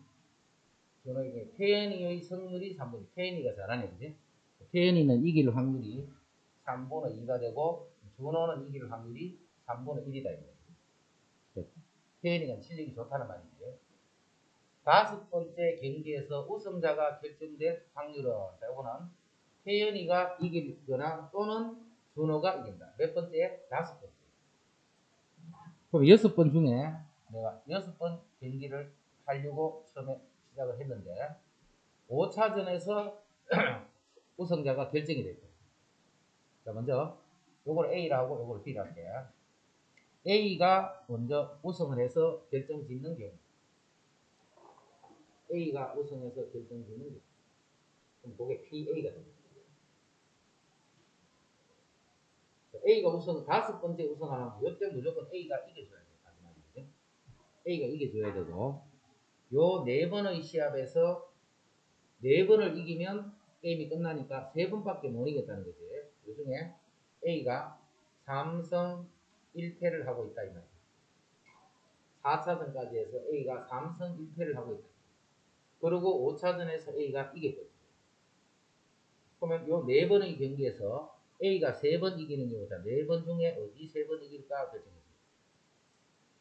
태현이의 승률이 3분의 태현이가 잘하네, 그지? 태현이는 이길 확률이 3분의 2가 되고 준호는 이길 확률이 3분의 1이다. 태현이가 실력이 좋다는 말이지. 5번째 경기에서 우승자가 결정된 확률은, 자, 이거는 태현이가 이기거나 또는 준호가 이긴다. 몇 번째? 5번째. 그럼 6번 중에 내가 6번 경기를 하려고 처음에 시작을 했는데 5차전에서 우승자가 결정이 됐다. 자, 먼저 요걸 A라고 요걸 B라고 할게요. A가 먼저 우승을 해서 결정 짓는 경우. A가 우승해서 결정 짓는 경우. 그럼 그게 PA가 됩니다. A가 우승, 5번째 우승하려면 요때 무조건 A가 이겨줘야 돼요. 마지막에. A가 이겨줘야 되고, 요 4번의 시합에서 4번을 이기면 게임이 끝나니까 3번밖에 못 이겼다는 거지. 요 중에 A가 3승 1패를 하고 있다 이 말이야. 4차전까지 해서 A가 3승 1패를 하고 있다. 그리고 5차전에서 A가 이겼거든. 그러면 요 4번의 경기에서 A가 3번 이기는 경우다. 4번 중에 어디 3번 이길까 결정했습니다.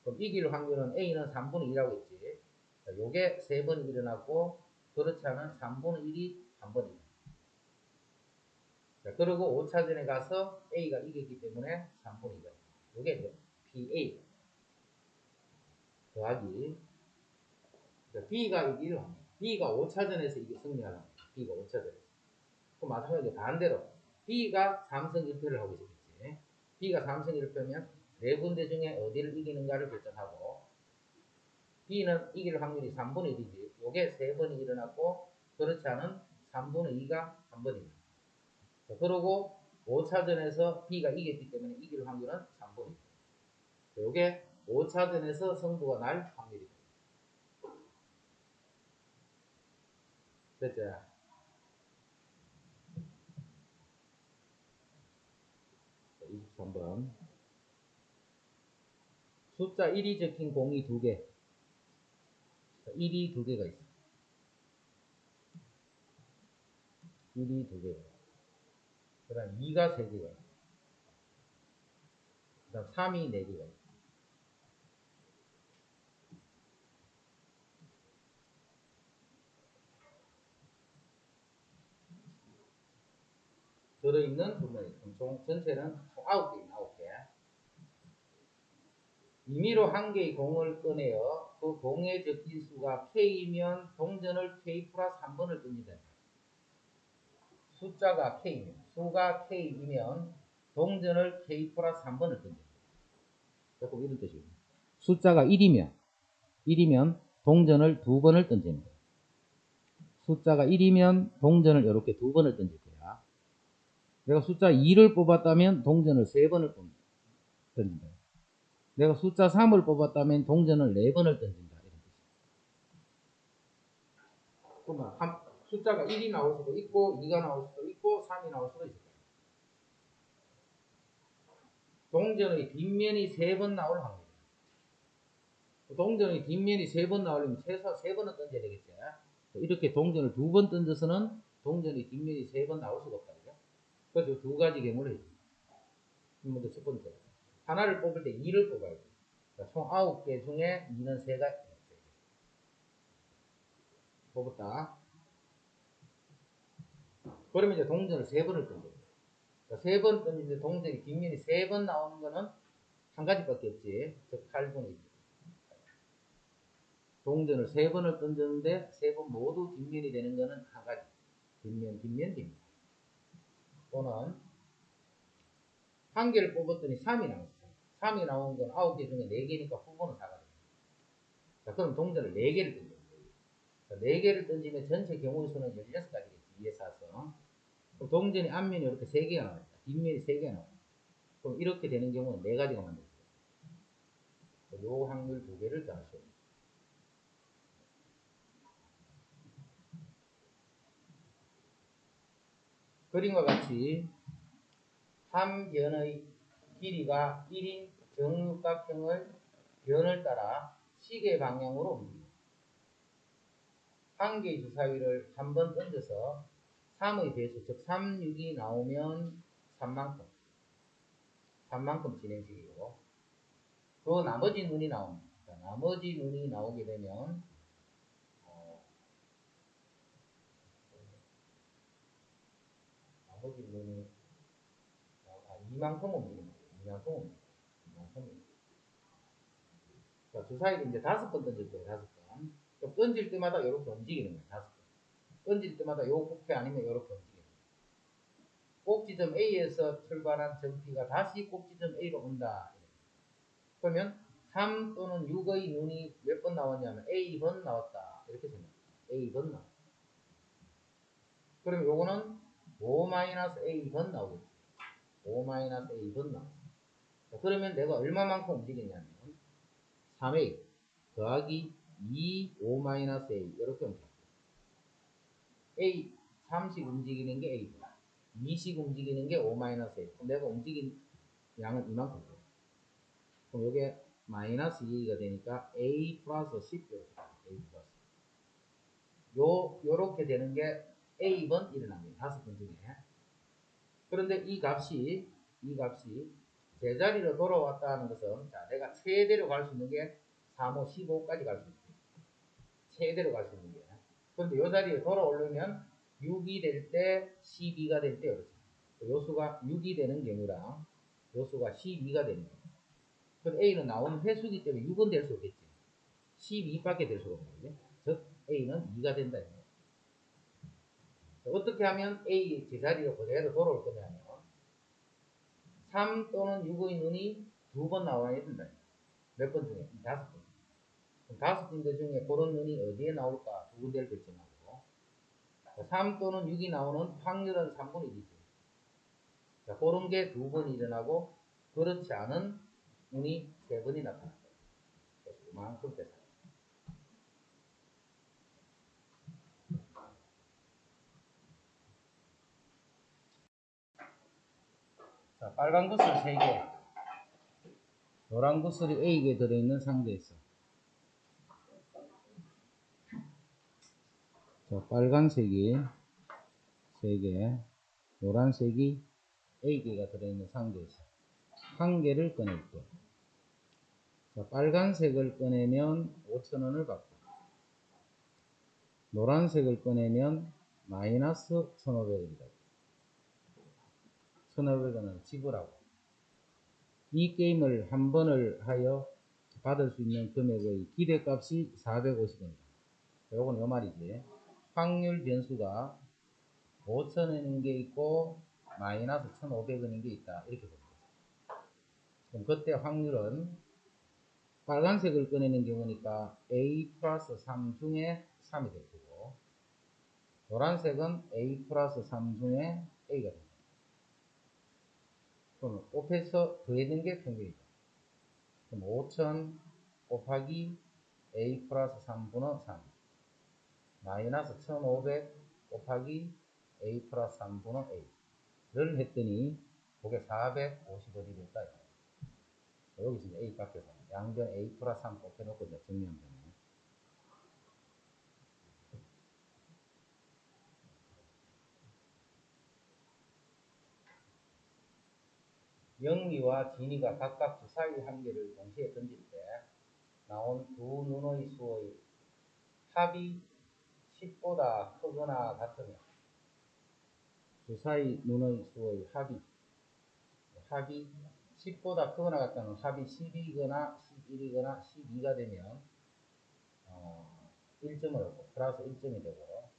그럼 이길 확률은 A는 3분의 2라고 했지. 자, 요게 3번 일어났고, 그렇지 않은 3분의 1이 한 번입니다. 자, 그리고 5차전에 가서 A가 이겼기 때문에 3분의 2가. 요게 이제 PA. 더하기. 자, B가 이길 확률. B가 5차전에서 이게 승리하는 거야. B가 5차전에서. 그럼 마찬가지로 반대로 B가 3승 1패를 하고 있었겠지. B가 3승 1패면 4군데 중에 어디를 이기는가를 결정하고, B는 이길 확률이 3분의 1이지. 요게 3번이 일어났고, 그렇지 않은 3분의 2가 한 번입니다. 자, 그러고 5차전에서 B가 이겼기 때문에 이길 확률은 3분의 2. 요게 5차전에서 승부가 날 확률이다. 됐죠? 23번. 숫자 1이 적힌 공이 2개. 1이 두 개가 있어. 1이 두 개가 있어. 그 다음 2가 세 개가 있어. 그 다음 3이 네 개가 있어. 들어있는 분면이 총 전체는 총 9개, 9개. 임의로 한 개의 공을 꺼내어 그 공에 적힌 수가 K이면 동전을 K 플러스 한 번을 던진다. 숫자가 K이면, 수가 K이면 동전을 K 플러스 한 번을 던진다. 조금 이런 뜻이고. 숫자가 1이면 동전을 두 번을 던진다. 숫자가 1이면 동전을 이렇게 두 번을 던질 거야. 내가 숫자 2를 뽑았다면 동전을 세 번을 던진다. 내가 숫자 3을 뽑았다면 동전을 4번을 던진다. 이런 뜻이야. 그러면 숫자가 1이 나올 수도 있고 2가 나올 수도 있고 3이 나올 수도 있을 거야. 동전의 뒷면이 3번 나올 확률이야. 동전의 뒷면이 3번 나오려면 최소 3번은 던져야 되겠지. 이렇게 동전을 2번 던져서는 동전의 뒷면이 3번 나올 수가 없다. 그래서 두 가지 경우를 해줍니다. 먼저 첫 번째. 하나를 뽑을 때 2를 뽑아야 돼. 그러니까 총 9개 중에 2는 3가 뽑았다. 그러면 이제 동전을 3번을 던져요. 그러니까 3번 던지는데 동전이 뒷면이 3번 나오는 거는 한 가지밖에 없지. 즉 8분의 1. 동전을 3번을 던졌는데 3번 모두 뒷면이 되는 거는 한 가지. 뒷면. 또는 한 개를 뽑았더니 3이 나왔어. 3이 나온 건 9개 중에 4개니까 후보는 4가 돼. 자, 그럼 동전을 4개를 던져. 4개를 던지면 전체 경우의 수는 16가지겠지. 2에 4서. 그럼 동전이 앞면이 이렇게 3개가 나왔다. 뒷면이 3개가 나왔다. 그럼 이렇게 되는 경우는 4가지가 만들어요. 요 확률 2개를 더할 수 있습니다. 그림과 같이 한 변의 길이가 1인 정육각형을 변을 따라 시계 방향으로 움직입니다. 한 개의 주사위를 한 번 던져서 3의 배수, 즉 3, 6이 나오면 3만큼 진행식이고, 그 나머지 눈이 나옵니다. 나머지 눈이 나오게 되면 나머지 눈이 2만큼 움직입니다. 2만큼 움직입니다. 자, 주사위를 이제 5번 던질 거예요. 5번. 그럼 던질 때마다 이렇게 움직이는 거예요. 5번. 던질 때마다 요 꼭지 아니면 이렇게 움직여요. 꼭지점 A에서 출발한 점피가 다시 꼭지점 A로 온다. 그러면 3 또는 6의 눈이 몇 번 나왔냐면 A번 나왔다. 이렇게 생각해요. A번 나왔다. 그럼 요거는 5-A번 나오겠지. 5-A번 나왔다. 그러면 내가 얼마만큼 움직였냐면 3A 더하기 2 5-A 이렇게 움직여요. A 3씩 움직이는 게 A, 2씩 움직이는 게 5-A. 그럼 내가 움직인 양은 이만큼 돼요. 그럼 이게 마이너스 2가 되니까 A 플러스 10 A 플러스. 요렇게 되는 게 A번 일어납니다. 5번 중에. 그런데 이 값이 제자리로 돌아왔다는 것은, 자, 내가 최대로 갈 수 있는 게 3, 5, 15까지 갈 수 있어요. 최대로 갈 수 있는 게. 그런데 이 자리에 돌아오려면 6이 될 때, 12가 될 때, 이렇습니다. 요 수가 6이 되는 경우랑 요 수가 12가 되는 경우. 그럼 A는 나오는 횟수이기 때문에 6은 될 수 없겠지. 12밖에 될 수가 없는 거죠. 즉, A는 2가 된다. 어떻게 하면 A 제자리로 그대로 돌아올 거냐면 3 또는 6의 눈이 2번 나와야 된다. 몇 번 중에? 5번. 5군데 중에 그런 눈이 어디에 나올까? 두 군데를 결정하고 3 또는 6이 나오는 확률은 3분의 1이죠. 자, 그런 게 2번 일어나고 그렇지 않은 눈이 3번이 나타난다. 그만큼 됐다. 자, 빨간 구슬 3개, 노란 구슬이 A개 들어있는 상대에서 자, 빨간색이 3개, 노란색이 A개가 들어있는 상자에서 한 개를 꺼낼 때, 자, 빨간색을 꺼내면 5,000원을 받고, 노란색을 꺼내면 마이너스 1,500원이다. 1,500원을 지불하고, 이 게임을 한 번을 하여 받을 수 있는 금액의 기대값이 450원이다. 요건 요 말이지. 확률 변수가 5,000원인 게 있고 마이너스 1,500원인 게 있다. 이렇게 보는 거죠. 그럼 그때 확률은 빨간색을 꺼내는 경우니까 A 플러스 3 중에 3이 될 거고, 노란색은 A 플러스 3 중에 A가 됩니다. 그럼 곱해서 더해는 게 평균이다. 그럼 5,000 곱하기 A 플러스 3분의 3 마이너스 1,500 곱하기 A 플러스 3분의 A를 했더니 그게 450원이 됐다. 여기 지금 A 값에서 양변 A 플러스 3 곱해놓고 이제 정리하면 되네. 영리와 진이가 각각 주사위 한 개를 동시에 던질 때 나온 두 눈의 수의 합이 10보다 크거나 같으면, 주사위 눈의 수의 합이 10보다 크거나 같다는 합이 10이거나 11이거나 12가 되면 1점을 얻고 플러스 1점이 되고,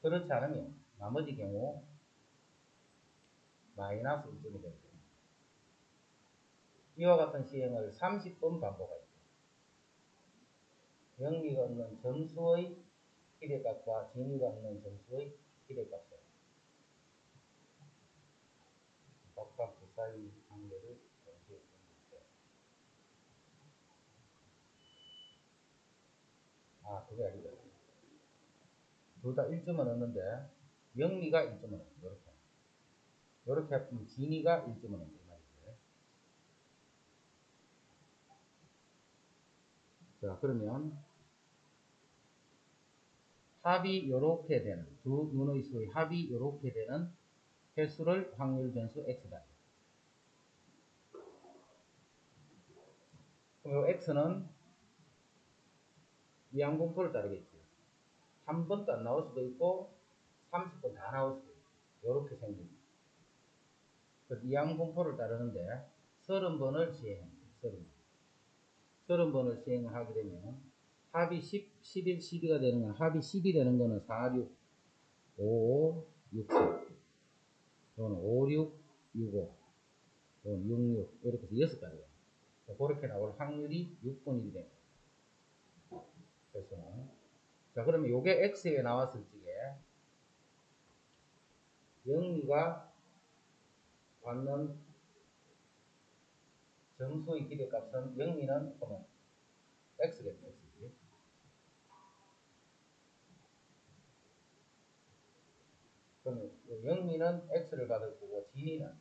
그렇지 않으면 나머지 경우 마이너스 1점이 됩니다. 이와 같은 시행을 30번 반복하십시오. 영리가 얻는 점수의 기대값과 진위가 얻는 점수의 기대값을 각각 주사위 한 개를 동시에 던질 때, 그게 아니죠. 둘 다 1점은 얻는데 영리가 1점을 얻는다. 이렇게 하면 진위가 1점을 얻는다. 자, 그러면 합이 이렇게 되는, 두 눈의 수의 합이 이렇게 되는 횟수를 확률 변수 x다. 그럼 이 x는 이항공포를 따르겠죠. 한 번도 안 나올 수도 있고 30번 다 나올 수도 있고 이렇게 생깁니다. 이항공포를 따르는데 30번을 시행합니다. 30번을 시행을 하게 되면 합이 10, 11, 12가 되는 건, 합이 10이 되는 거는 4, 6, 5, 6, 4, 또는 5, 6, 6, 5, 또는 6, 6, 이렇게 해서 6가지가 그렇게 나올 확률이 6분의 1이 됩니다. 그래서 자, 그러면 요게 x에 나왔을 적에 영리가 받는 점수의 기대값은, 영리는 그러면 x겠죠. x지. 그러면 영리는 x를 받을 거고 진이는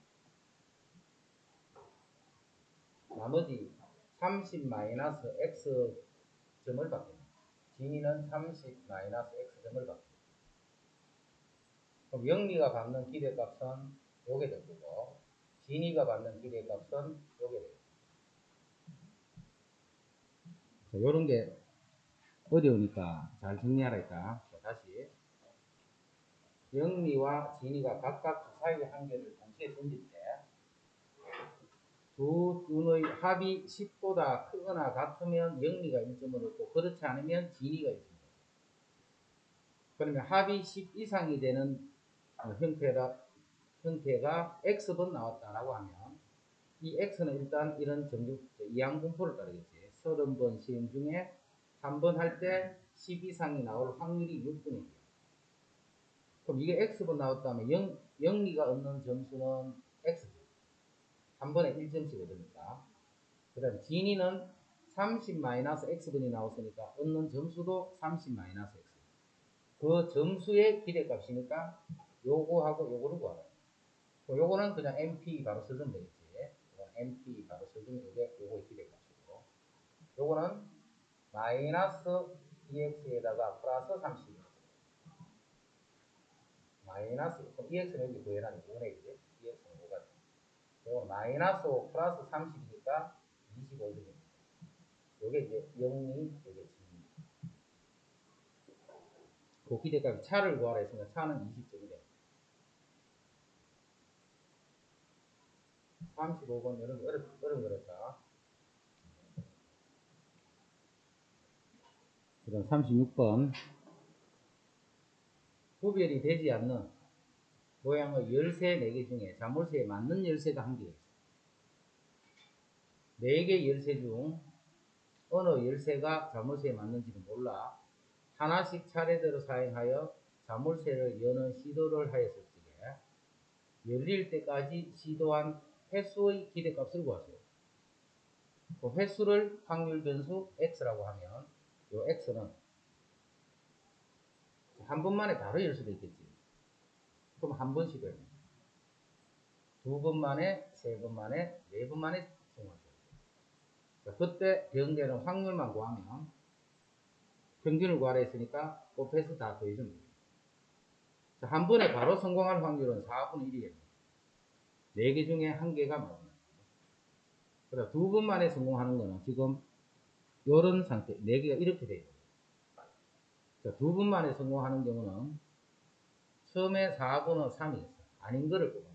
나머지 30 마이너스 x 점을 받습니다. 진이는 30 마이너스 x 점을 받습니다. 그럼 영리가 받는 기대값은 요게 될 거고 진이가 받는 기대값은 요게 됩니다. 요런 게 어려우니까 잘 정리하라 했다. 다시 영리와 진이가 각각 주사위 한 개를 동시에 던질 때 두 눈의 합이 10보다 크거나 같으면 영리가 1점을 얻고, 그렇지 않으면 진이가 1점을 얻고, 그러면 합이 10 이상이 되는 형태가 x번 나왔다라고 하면 이 x는 일단 이런 이항분포를 따르겠지. 30번 시행 중에 한 번 할 때 10 이상이 나올 확률이 6분의 1이야. 그럼 이게 x번 나왔다면 영리가 얻는 점수는 x죠. 한 번에 1점씩 얻으니까. 그 다음에 진이는 30-x분이 나왔으니까 얻는 점수도 30-x. 그 점수의 기대값이니까 요거하고 요거를 구하라. 요거는 그냥 MP 바로 써주면 되겠지. MP 바로 써주면 요거의 기대값이고, 요거는 마이너스 2x에다가 플러스 30. 마이너스, 그럼 EX는 여기 구해라는 5네, 그지? EX는 5가 돼. 그리고 마이너스 5 플러스 30이니까 25점입니다. 요게 이제 영리 되겠습니다. 그 기대값 차를 구하라 했으니까 차는 20점이래. 35번 어려운 거랬다. 그 다음 36번. 구별이 되지 않는 모양의 열쇠 4개 중에 자물쇠에 맞는 열쇠가 1개 있어. 4개 열쇠 중 어느 열쇠가 자물쇠에 맞는지는 몰라 하나씩 차례대로 사용하여 자물쇠를 여는 시도를 하였을 적에 열릴 때까지 시도한 횟수의 기대값을 구하세요. 그 횟수를 확률 변수 x라고 하면 이 x는 한 번만에 바로 열 수도 있겠지. 그럼 한 번씩 열면 2번 만에, 3번 만에, 4번 만에 성공하세요. 그때 배운대는 확률만 구하면 평균을 구하라 했으니까 곱해서 다 더해주면 돼요. 한 번에 바로 성공할 확률은 4분의 1이겠네요. 4개 중에 1개가 맞습니다. 그러다 2번 만에 성공하는 거는 지금 이런 상태, 4개가 이렇게 돼요. 2번 만에 성공하는 경우는 처음에 4번은 3이 있어. 아닌 거를 뽑아요.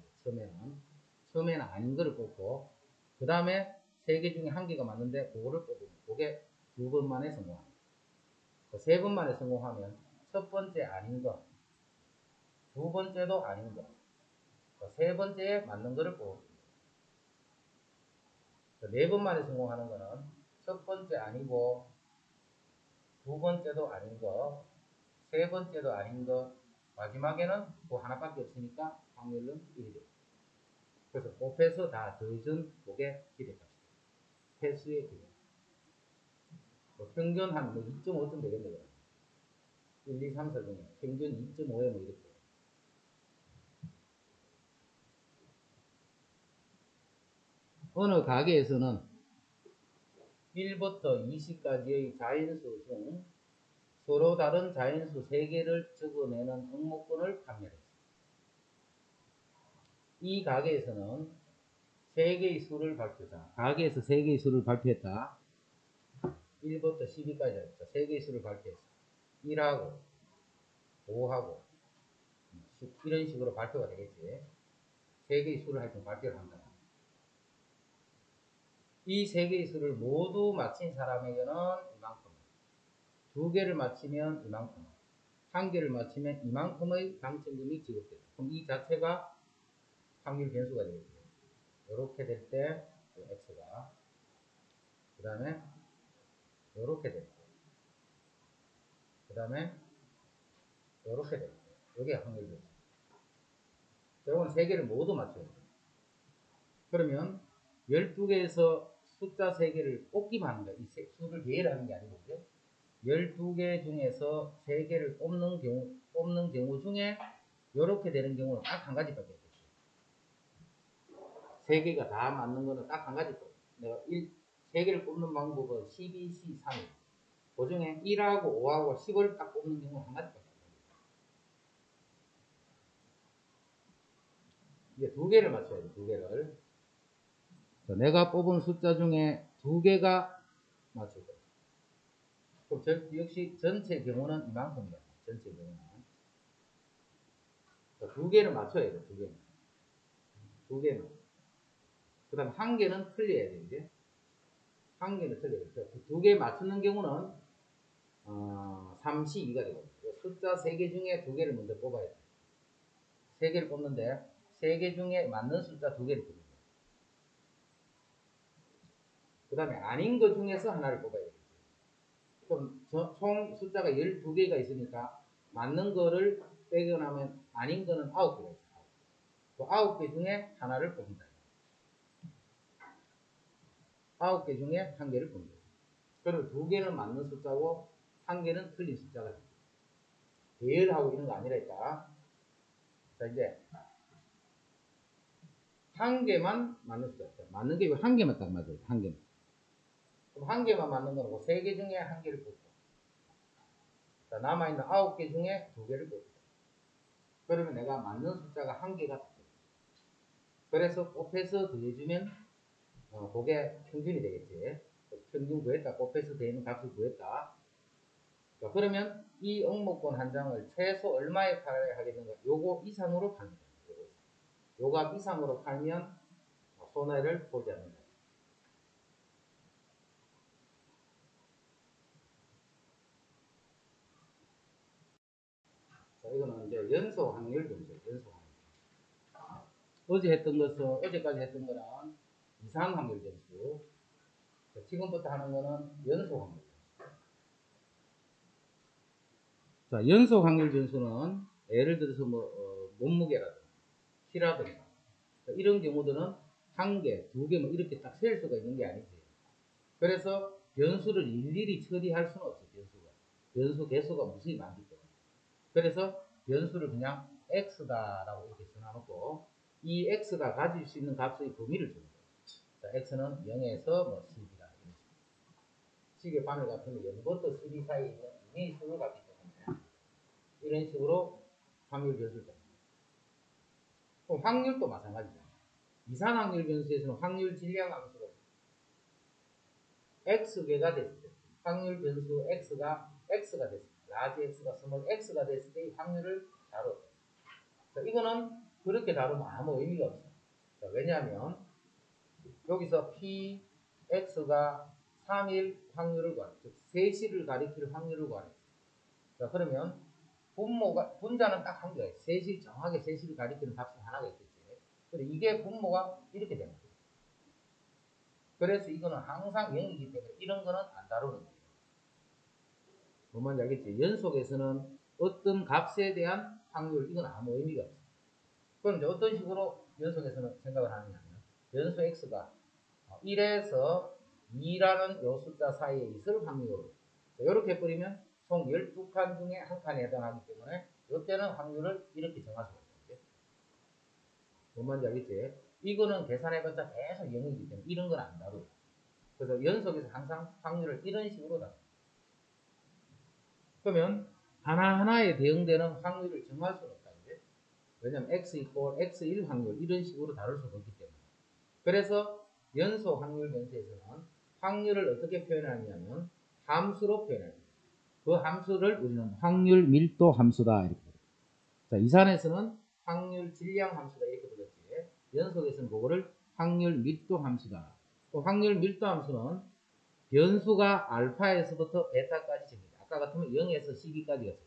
처음에는 아닌 거를 뽑고 그 다음에 3개 중에 1개가 맞는데 그거를 뽑으면 그게 2번 만에 성공합니다. 3번 만에 성공하면 첫 번째 아닌 거, 두 번째도 아닌 거, 세 번째에 맞는 거를 뽑습니다. 4번 만에 성공하는 거는 첫 번째 아니고 두 번째도 아닌 거, 세 번째도 아닌 거, 마지막에는 그 하나밖에 없으니까 확률은 1이 돼요. 그래서 곱해서 다 더해준 그게 기대값이에요. 횟수의 기대. 평균 한 2.5점 되겠네요. 1, 2, 3, 4 중에 평균 2.5에 뭐 이렇게. 어느 가게에서는 1부터 20까지의 자연수 중 서로 다른 자연수 3개를 적어내는 응모권을 판매했습니다. 이 가게에서는 3개의 수를 발표했다. 가게에서 3개의 수를 발표했다. 1부터 12까지 했다. 3개의 수를 발표했어. 1하고 5하고 이런 식으로 발표가 되겠지. 3개의 수를 하여튼 발표를 한다. 이 3개의 수를 모두 맞힌 사람에게는 이만큼, 2개를 맞히면 이만큼, 1개를 맞히면 이만큼의 당첨금이 지급된다. 그럼 이 자체가 확률 변수가 되겠죠. 이렇게 될 때 x가, 그 다음에 이렇게 될 때, 그 다음에 이렇게 될 때, 이게 확률 변수. 이건 3개를 모두 맞춰야 돼요. 그러면 12개에서 숫자 3개를 뽑기만 하는 거야. 이 수를 배열을 하는 게 아니고, 12개 중에서 3개를 뽑는 경우 중에 이렇게 되는 경우는 딱 한 가지밖에 없어요. 3개가 다 맞는 거는 딱 한 가지. 내가 3개를 뽑는 방법은 12, 13. 그 중에 1하고 5하고 10을 딱 뽑는 경우는 한 가지밖에 없어요. 이제 2개를 맞춰야 돼, 2개를. 내가 뽑은 숫자 중에 2개가 맞출 거예요. 그럼 역시 전체 경우는 이만큼이다. 전체 경우는. 2개를 맞춰야 돼, 2개는. 2개는. 그 다음에 1개는 틀려야 돼, 이제. 1개는 틀려야 돼. 2개 맞추는 경우는, 3C2가 되거든요. 숫자 3개 중에 2개를 먼저 뽑아야 돼. 3개를 뽑는데, 3개 중에 맞는 숫자 2개를 뽑는 거예요. 그 다음에 아닌 것 중에서 하나를 뽑아야 되겠죠. 그럼 총 숫자가 12개가 있으니까, 맞는 거를 빼고 나면 아닌 거는 9개가 있어요. 그 9개 중에 하나를 뽑는다. 9개 중에 1개를 뽑는 거예요. 그럼 2개는 맞는 숫자고 1개는 틀린 숫자가 됩니다. 배열하고 이런 거 아니라니까. 자, 이제 1개만 맞는 숫자. 맞는 게 1개만 딱 맞아요. 1개만. 그럼 1개만 맞는 거는 3개 중에 1개를 뽑고. 자, 남아있는 9개 중에 2개를 뽑고. 그러면 내가 맞는 숫자가 한 개가 돼. 그래서 곱해서 더해주면 그게 평균이 되겠지. 평균 구했다. 곱해서 더하는 값을 구했다. 자, 그러면 이 응모권 한 장을 최소 얼마에 팔아야 하게 되는가? 요거 이상으로 파는 거예요. 요 값 이상으로 팔면 손해를 보지 않는다. 자, 이거는 이제 연소 확률 점수, 연소 확률. 어제까지 했던 거는 이상 확률 점수. 자, 지금부터 하는 거는 연소 확률. 자, 연소 확률 점수는 예를 들어서 몸무게라든가 키라든가 이런 경우들은 한 개, 두 개 뭐 이렇게 딱 셀 수가 있는 게 아니지. 그래서 변수를 일일이 처리할 수는 없어. 변수 개수가 무수히 많기 때문에. 그래서 변수를 그냥 x다라고 이렇게 써놔놓고 이 x가 가질 수 있는 값의 범위를 주는 거예요. 자, x는 0에서 10이다. 시계 바늘 같은 0부터 12 사이에 있는 이미 수를 갖기 때문에 이런 식으로 확률 변수를 잡는 거예요. 확률도 마찬가지죠. 이산 확률 변수에서는 확률 질량 함수가 x개가 됐을 때 확률 변수 x가 됐을 때 라지 x가 스몰 x가 됐을 때 이 확률을 다뤄. 자, 이거는 그렇게 다루면 아무 의미가 없어요. 자, 왜냐하면 여기서 px가 3일 확률을 구하는, 즉 3시를 가리킬 확률을 구하는. 자, 그러면 분자는 딱 한 개예요. 정확하게 3시를 가리키는 값이 하나가 있겠지. 근데 이게 분모가 이렇게 되는 거예요. 그래서 이거는 항상 0이기 때문에 이런 거는 안 다루는 거예요. 뭔 말인지 알겠지? 연속에서는 어떤 값에 대한 확률, 이건 아무 의미가 없어요. 그럼 이제 어떤 식으로 연속에서는 생각을 하느냐면, 연속 x가 1에서 2라는 요 숫자 사이에 있을 확률. 이렇게 뿌리면 총 12칸 중에 한 칸에 해당하기 때문에 이때는 확률을 이렇게 정할 수가 있어요. 뭔 말인지 알겠지? 이거는 계산해봤자 계속 0이기 때문에 이런 건 안 다루고. 그래서 연속에서 항상 확률을 이런 식으로 다뤄요. 그러면 하나하나에 대응되는 확률을 정할 수는 없다. 왜냐면 x 이퀄 x1 확률 이런 식으로 다룰 수가 없기 때문에. 그래서 연소 확률 변수에서는 확률을 어떻게 표현하냐면 함수로 표현합니다. 그 함수를 우리는 확률 밀도 함수다 이렇게 부릅니다. 자, 이산에서는 확률 질량 함수다 이렇게 불렀지. 연속에서는 그거를 확률 밀도 함수다. 그 확률 밀도 함수는 변수가 알파에서부터 베타까지 정립니다. 아까 같으면 0에서 12까지가 정립니다.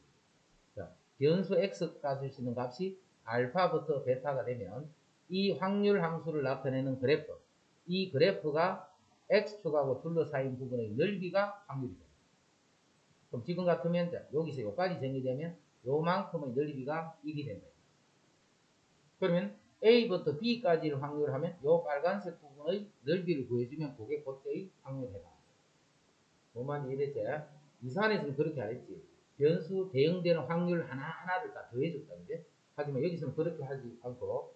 자, 변수 x가 가질 수 있는 값이 알파부터 베타가 되면 이 확률 함수를 나타내는 그래프, 이 그래프가 x축하고 둘러싸인 부분의 넓이가 확률이 됩니다. 그럼 지금 같으면 여기서 여기까지 정리되면 요만큼의 넓이가 1이 된다. 그러면 A부터 B까지를 확률하면 요 빨간색 부분의 넓이를 구해주면 그게 그때의 확률에 해당합니다. 뭐만 이랬지? 이산에서는 그렇게 안 했지. 변수 대응되는 확률 하나하나를 다 더해줬다. 그지? 하지만 여기서는 그렇게 하지 않고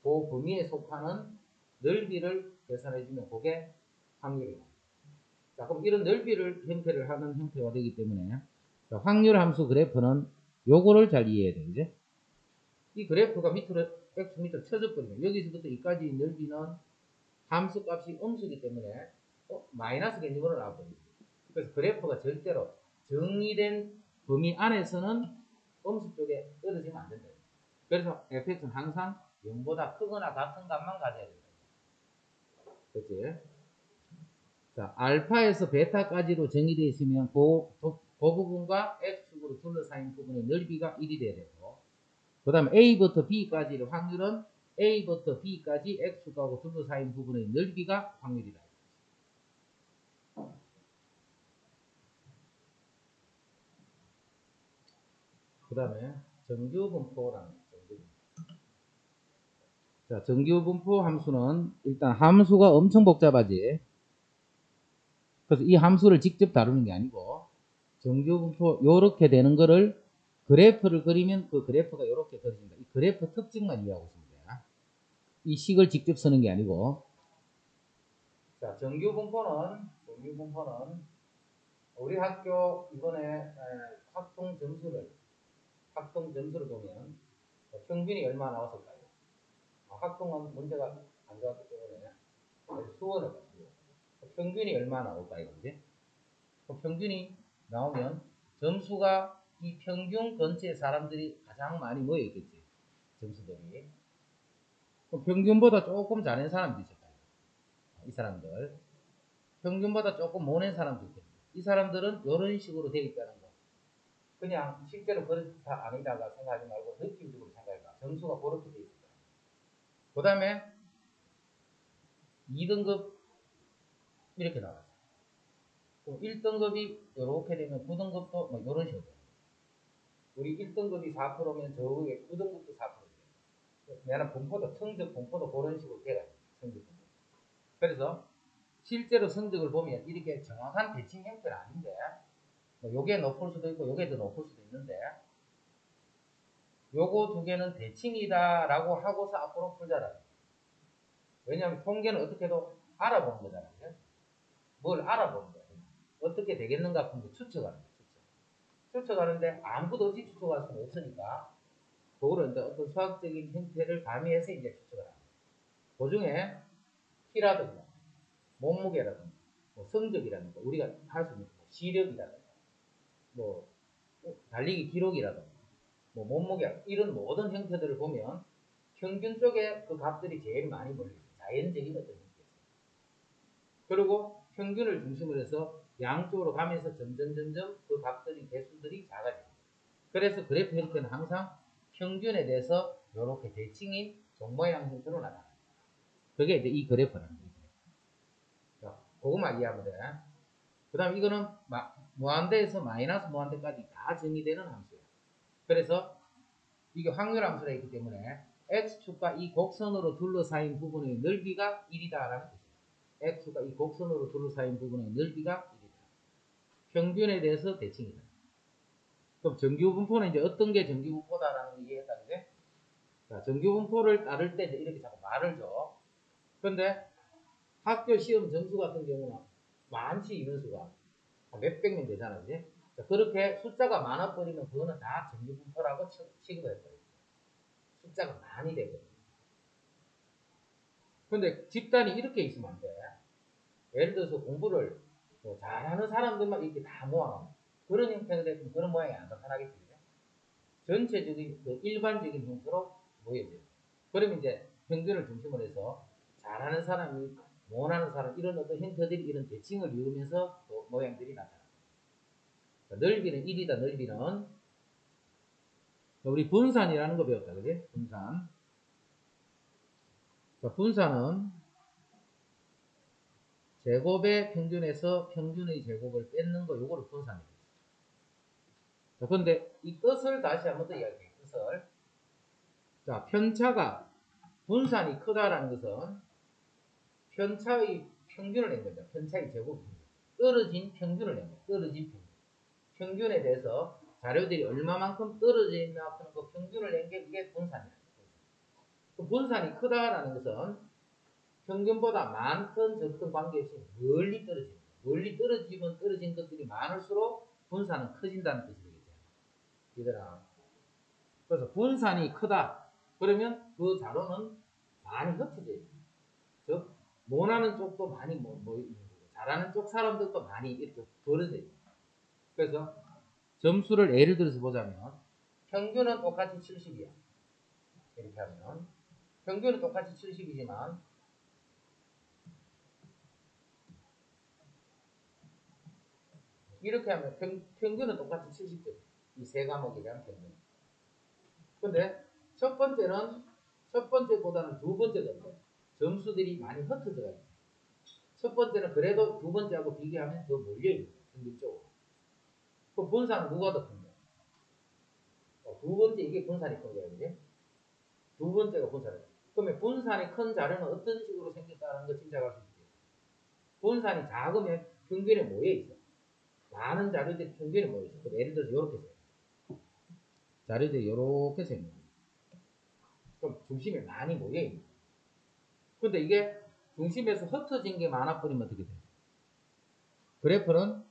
그 범위에 속하는 넓이를 계산해주면 그게 확률이다. 자, 그럼 이런 넓이를 형태를 하는 형태가 되기 때문에 자, 확률 함수 그래프는 요거를 잘 이해해야 돼. 그지? 이 그래프가 밑으로 x 밑으로 쳐져 버리면 여기서부터 여기까지 넓이는 함수 값이 음수이기 때문에 마이너스 개념으로 나와버립니다. 그래서 그래프가 절대로 정의된 범위 안에서는 음수 쪽에 떨어지면 안 된다. 그래서 fx는 항상 0보다 크거나 같은 값만 가져야 된다. 그렇지? 자, 알파에서 베타까지로 정의되어 있으면 그 부분과 x축으로 둘러싸인 부분의 넓이가 1이 돼야 되고, 그 다음에 a부터 b까지의 확률은 a부터 b까지 x축하고 둘러싸인 부분의 넓이가 확률이다. 그 다음에 정규분포라는 정규분포. 자, 정규분포 함수는 일단 함수가 엄청 복잡하지. 그래서 이 함수를 직접 다루는 게 아니고 정규분포 요렇게 되는 거를 그래프를 그리면 그 그래프가 요렇게 그려진다. 이 그래프 특징만 이해하고 있습니다. 이 식을 직접 쓰는 게 아니고. 자, 정규분포는 우리 학교 이번에 학통 점수를 보면 평균이 얼마 나왔을까요? 학종은 문제가 안 나왔기 때문에 수원을 가지고 평균이 얼마 나올까요? 이제 평균이 나오면 점수가 이 평균 근처에 사람들이 가장 많이 모여 있겠지. 점수들이. 그럼 평균보다 조금 잘한 사람도 있을 거예요. 이 사람들. 평균보다 조금 못낸 사람도 있겠죠. 이 사람들은 이런 식으로 되어 있다는 거. 그냥 실제로 그렇다 아니다가 생각하지 말고 느낌적으로 생각해봐. 점수가 그렇게 되어 있을 거예요. 그 다음에 2등급 이렇게 나왔어요. 1등급이 이렇게 되면 9등급도 뭐 이런 식으로 돼요. 우리 1등급이 4%면 저 위에 9등급도 4%예요. 내가 분포도, 성적 분포도 그런 식으로 돼가지고, 성적 분포. 그래서 실제로 성적을 보면 이렇게 정확한 대칭 형태는 아닌데, 뭐 요게 높을 수도 있고, 요게 더 높을 수도 있는데, 요거 두 개는 대칭이다라고 하고서 앞으로 풀자라. 왜냐하면 통계는 어떻게 해도 알아보는 거잖아요. 뭘 알아보는 거예요. 어떻게 되겠는가 하는 거 추측하는 거예요. 추측하는데 아무것도 없이 추측할 수는 없으니까 그거를 이제 어떤 수학적인 형태를 가미해서 이제 추측을 합니다. 그 중에 키라든가 몸무게라든가 뭐 성적이라든가 우리가 할 수 있는 뭐 시력이라든가 뭐 달리기 기록이라든가 뭐 몸무게 이런 모든 형태들을 보면 평균 쪽에 그 값들이 제일 많이 몰려있어요. 자연적인 어떤 형태죠. 그리고 평균을 중심으로 해서 양쪽으로 가면서 점점 그 값들이 개수들이 작아집니다. 그래서 그래프 형태는 항상 평균에 대해서 이렇게 대칭인 종모양 형태로 나타납니다. 그게 이제 이 그래프라는 거예요. 자, 그것만 이해하면 돼. 그 다음 이거는 무한대에서 마이너스 무한대까지 다 정의되는 함수예요. 그래서 이게 확률 함수라 있기 때문에 x축과 이 곡선으로 둘러싸인 부분의 넓이가 1이다라는 뜻이에요. x축과 이 곡선으로 둘러싸인 부분의 넓이가 1이다. 평균에 대해서 대칭이다. 그럼 정규분포는 이제 어떤 게 정규분포다라는 거 이해했다, 그지? 자, 정규분포를 따를 때 이렇게 자꾸 말을 줘. 근데 학교 시험 점수 같은 경우는 많지, 인원수가. 몇백 명 되잖아, 그지? 자, 그렇게 숫자가 많아버리면 그거는 다 정규분포라고 취급을 해버려요. 숫자가 많이 되거든요. 근데 집단이 이렇게 있으면 안 돼. 예를 들어서 공부를 뭐 잘하는 사람들만 이렇게 다 모아놓은 그런 형태가 되면 그런 모양이 안 나타나겠지. 전체적인 그 일반적인 형태로 모여져요. 그러면 이제 평균을 중심으로 해서 잘하는 사람이 못하는 사람 이런 어떤 형태들이 이런 대칭을 이루면서 또 모양들이 나타납니다. 넓이는 1이다. 넓이는 우리 분산이라는 거 배웠다, 그지? 분산. 자, 분산은 제곱의 평균에서 평균의 제곱을 뺏는 거, 요거를 분산이에요. 자, 근데 이 뜻을 다시 한번 더 이야기해요. 뜻을. 자, 편차가 분산이 크다라는 것은 편차의 평균을 낸 거죠. 편차의 제곱. 떨어진 평균을 낸 거죠. 떨어진 평균. 평균에 대해서 자료들이 얼마만큼 떨어져 있나 하는 그 평균을 낸 게 그게 분산이에요. 그 분산이 크다라는 것은 평균보다 많든 적든 관계없이 멀리 떨어집니다. 멀리 떨어지면 떨어진 것들이 많을수록 분산은 커진다는 뜻이 되겠죠. 얘들아. 그래서 분산이 크다. 그러면 그 자료는 많이 흩어져 있습니다. 즉, 못하는 쪽도 많이 있는 거고, 잘하는 쪽 사람들도 많이 이렇게 벌어져 있습니다. 그래서 점수를 예를 들어서 보자면 평균은 똑같이 70이야. 이렇게 하면 평균은 똑같이 70이지만 이렇게 하면 평균은 똑같이 70점. 이 세 과목에 대한 평균. 근데 첫 번째보다는 두 번째가 점수들이 많이 흩어져요. 첫 번째는 그래도 두 번째하고 비교하면 더 몰려있는 거예요. 평균적으로. 그 분산은 누가 더 큰가요? 두 번째 이게 분산이 큰 거예요. 그지? 두 번째가 분산이에요. 그러면 분산이 큰 자료는 어떤 식으로 생겼다는 거 짐작할 수 있어요. 분산이 작으면 평균에 모여있어. 많은 자료들이 평균에 모여있어. 예를 들어서 이렇게 생겨. 자료들이 이렇게 생겨. 그럼 중심에 많이 모여있는. 근데 이게 중심에서 흩어진 게 많아버리면 어떻게 돼요? 그래프는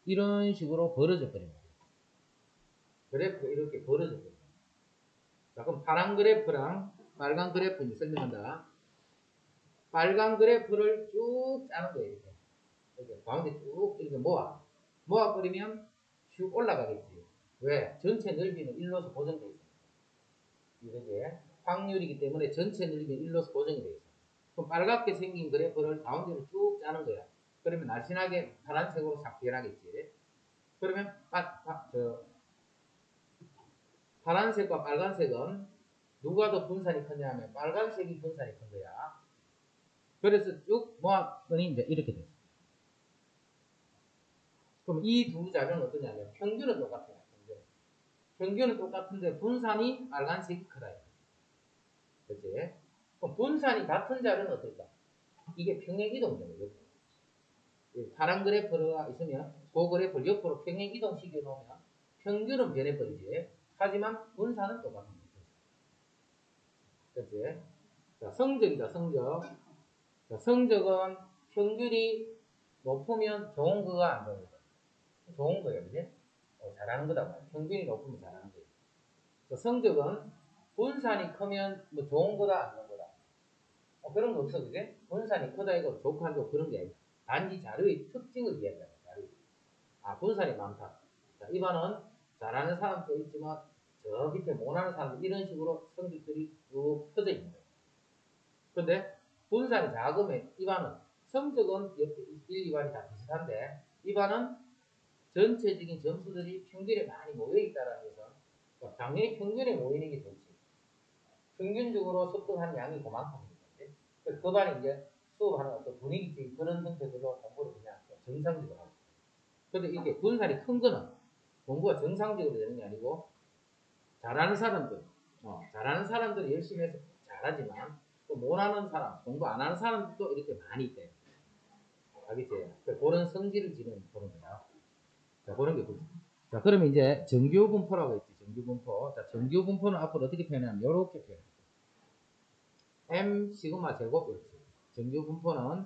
이런 식으로 벌어져 버립니다. 그래프가 이렇게 벌어져 버립니다. 자, 그럼 파란 그래프랑 빨간 그래프 이제 설명한다. 빨간 그래프를 쭉 짜는 거예요. 이렇게. 이렇게 가운데 쭉 이렇게 모아버리면 쭉 올라가겠지. 왜? 전체 넓이는 1로서 고정되어 있습니다. 이게 확률이기 때문에 전체 넓이는 1로서 고정이 되어 있어. 그럼 빨갛게 생긴 그래프를 가운데로 쭉 짜는 거야. 그러면 날씬하게 파란색으로 싹 변하겠지. 그러면 파란색과 빨간색은 누가 더 분산이 크냐 하면 빨간색이 분산이 큰 거야. 그래서 쭉 모았더니 이제 이렇게 됐어. 그럼 이 두 자료는 어떠냐면 평균은 똑같아요. 평균은 똑같은데 분산이 빨간색이 크다. 그치? 그럼 분산이 같은 자료는 어떨까? 이게 평행이동이잖아요. 파란 그래프가 있으면 그 그래프를 옆으로 평행이동 시켜 놓으면 평균은 변해버리지. 하지만 분산은 똑같은 거죠. 그치? 자, 성적이다, 성적. 자, 성적은 평균이 높으면 좋은 거가 안 좋은 거야. 좋은 거예요, 그지? 잘하는 거다 말이야. 평균이 높으면 잘하는 거예요. 자, 성적은 분산이 크면 뭐 좋은 거다, 안 좋은 거다. 그런 거 없어, 그지? 분산이 크다, 이거 좋고 안 좋고 그런 게 아니야. 단지 자료의 특징을 이야기하는 거야. 분산이 많다. 자, 이반은 잘하는 사람도 있지만 저 밑에 못하는 사람 이런 식으로 성적들이 쭉 펴져 있는 거예요. 근데 분산이 작으면 이반은 성적은 1, 2반이 다 비슷한데 이반은 전체적인 점수들이 평균에 많이 모여있다는 것은 당연히 평균에 모이는 게 좋지. 평균적으로 습득한 양이 그만큼이거든요. 그래서 그 반이 이제 수업하는 어떤 분위기적인 그런 형태들로 공부를 그냥 정상적으로 하고. 근데 이게 분산이 큰 거는 공부가 정상적으로 되는 게 아니고 잘하는 사람들이 열심히 해서 잘하지만 또 못하는 사람, 공부 안 하는 사람들도 이렇게 많이 있대요. 알겠지? 그런 성질을 지금 보는 거야. 자, 그런 게 그렇지. 자, 그러면 이제 정규 분포라고 했지. 정규 분포. 자, 정규 분포는 앞으로 어떻게 표현하냐면 이렇게 표현해. M 시그마 제곱 이렇게. 정규 분포는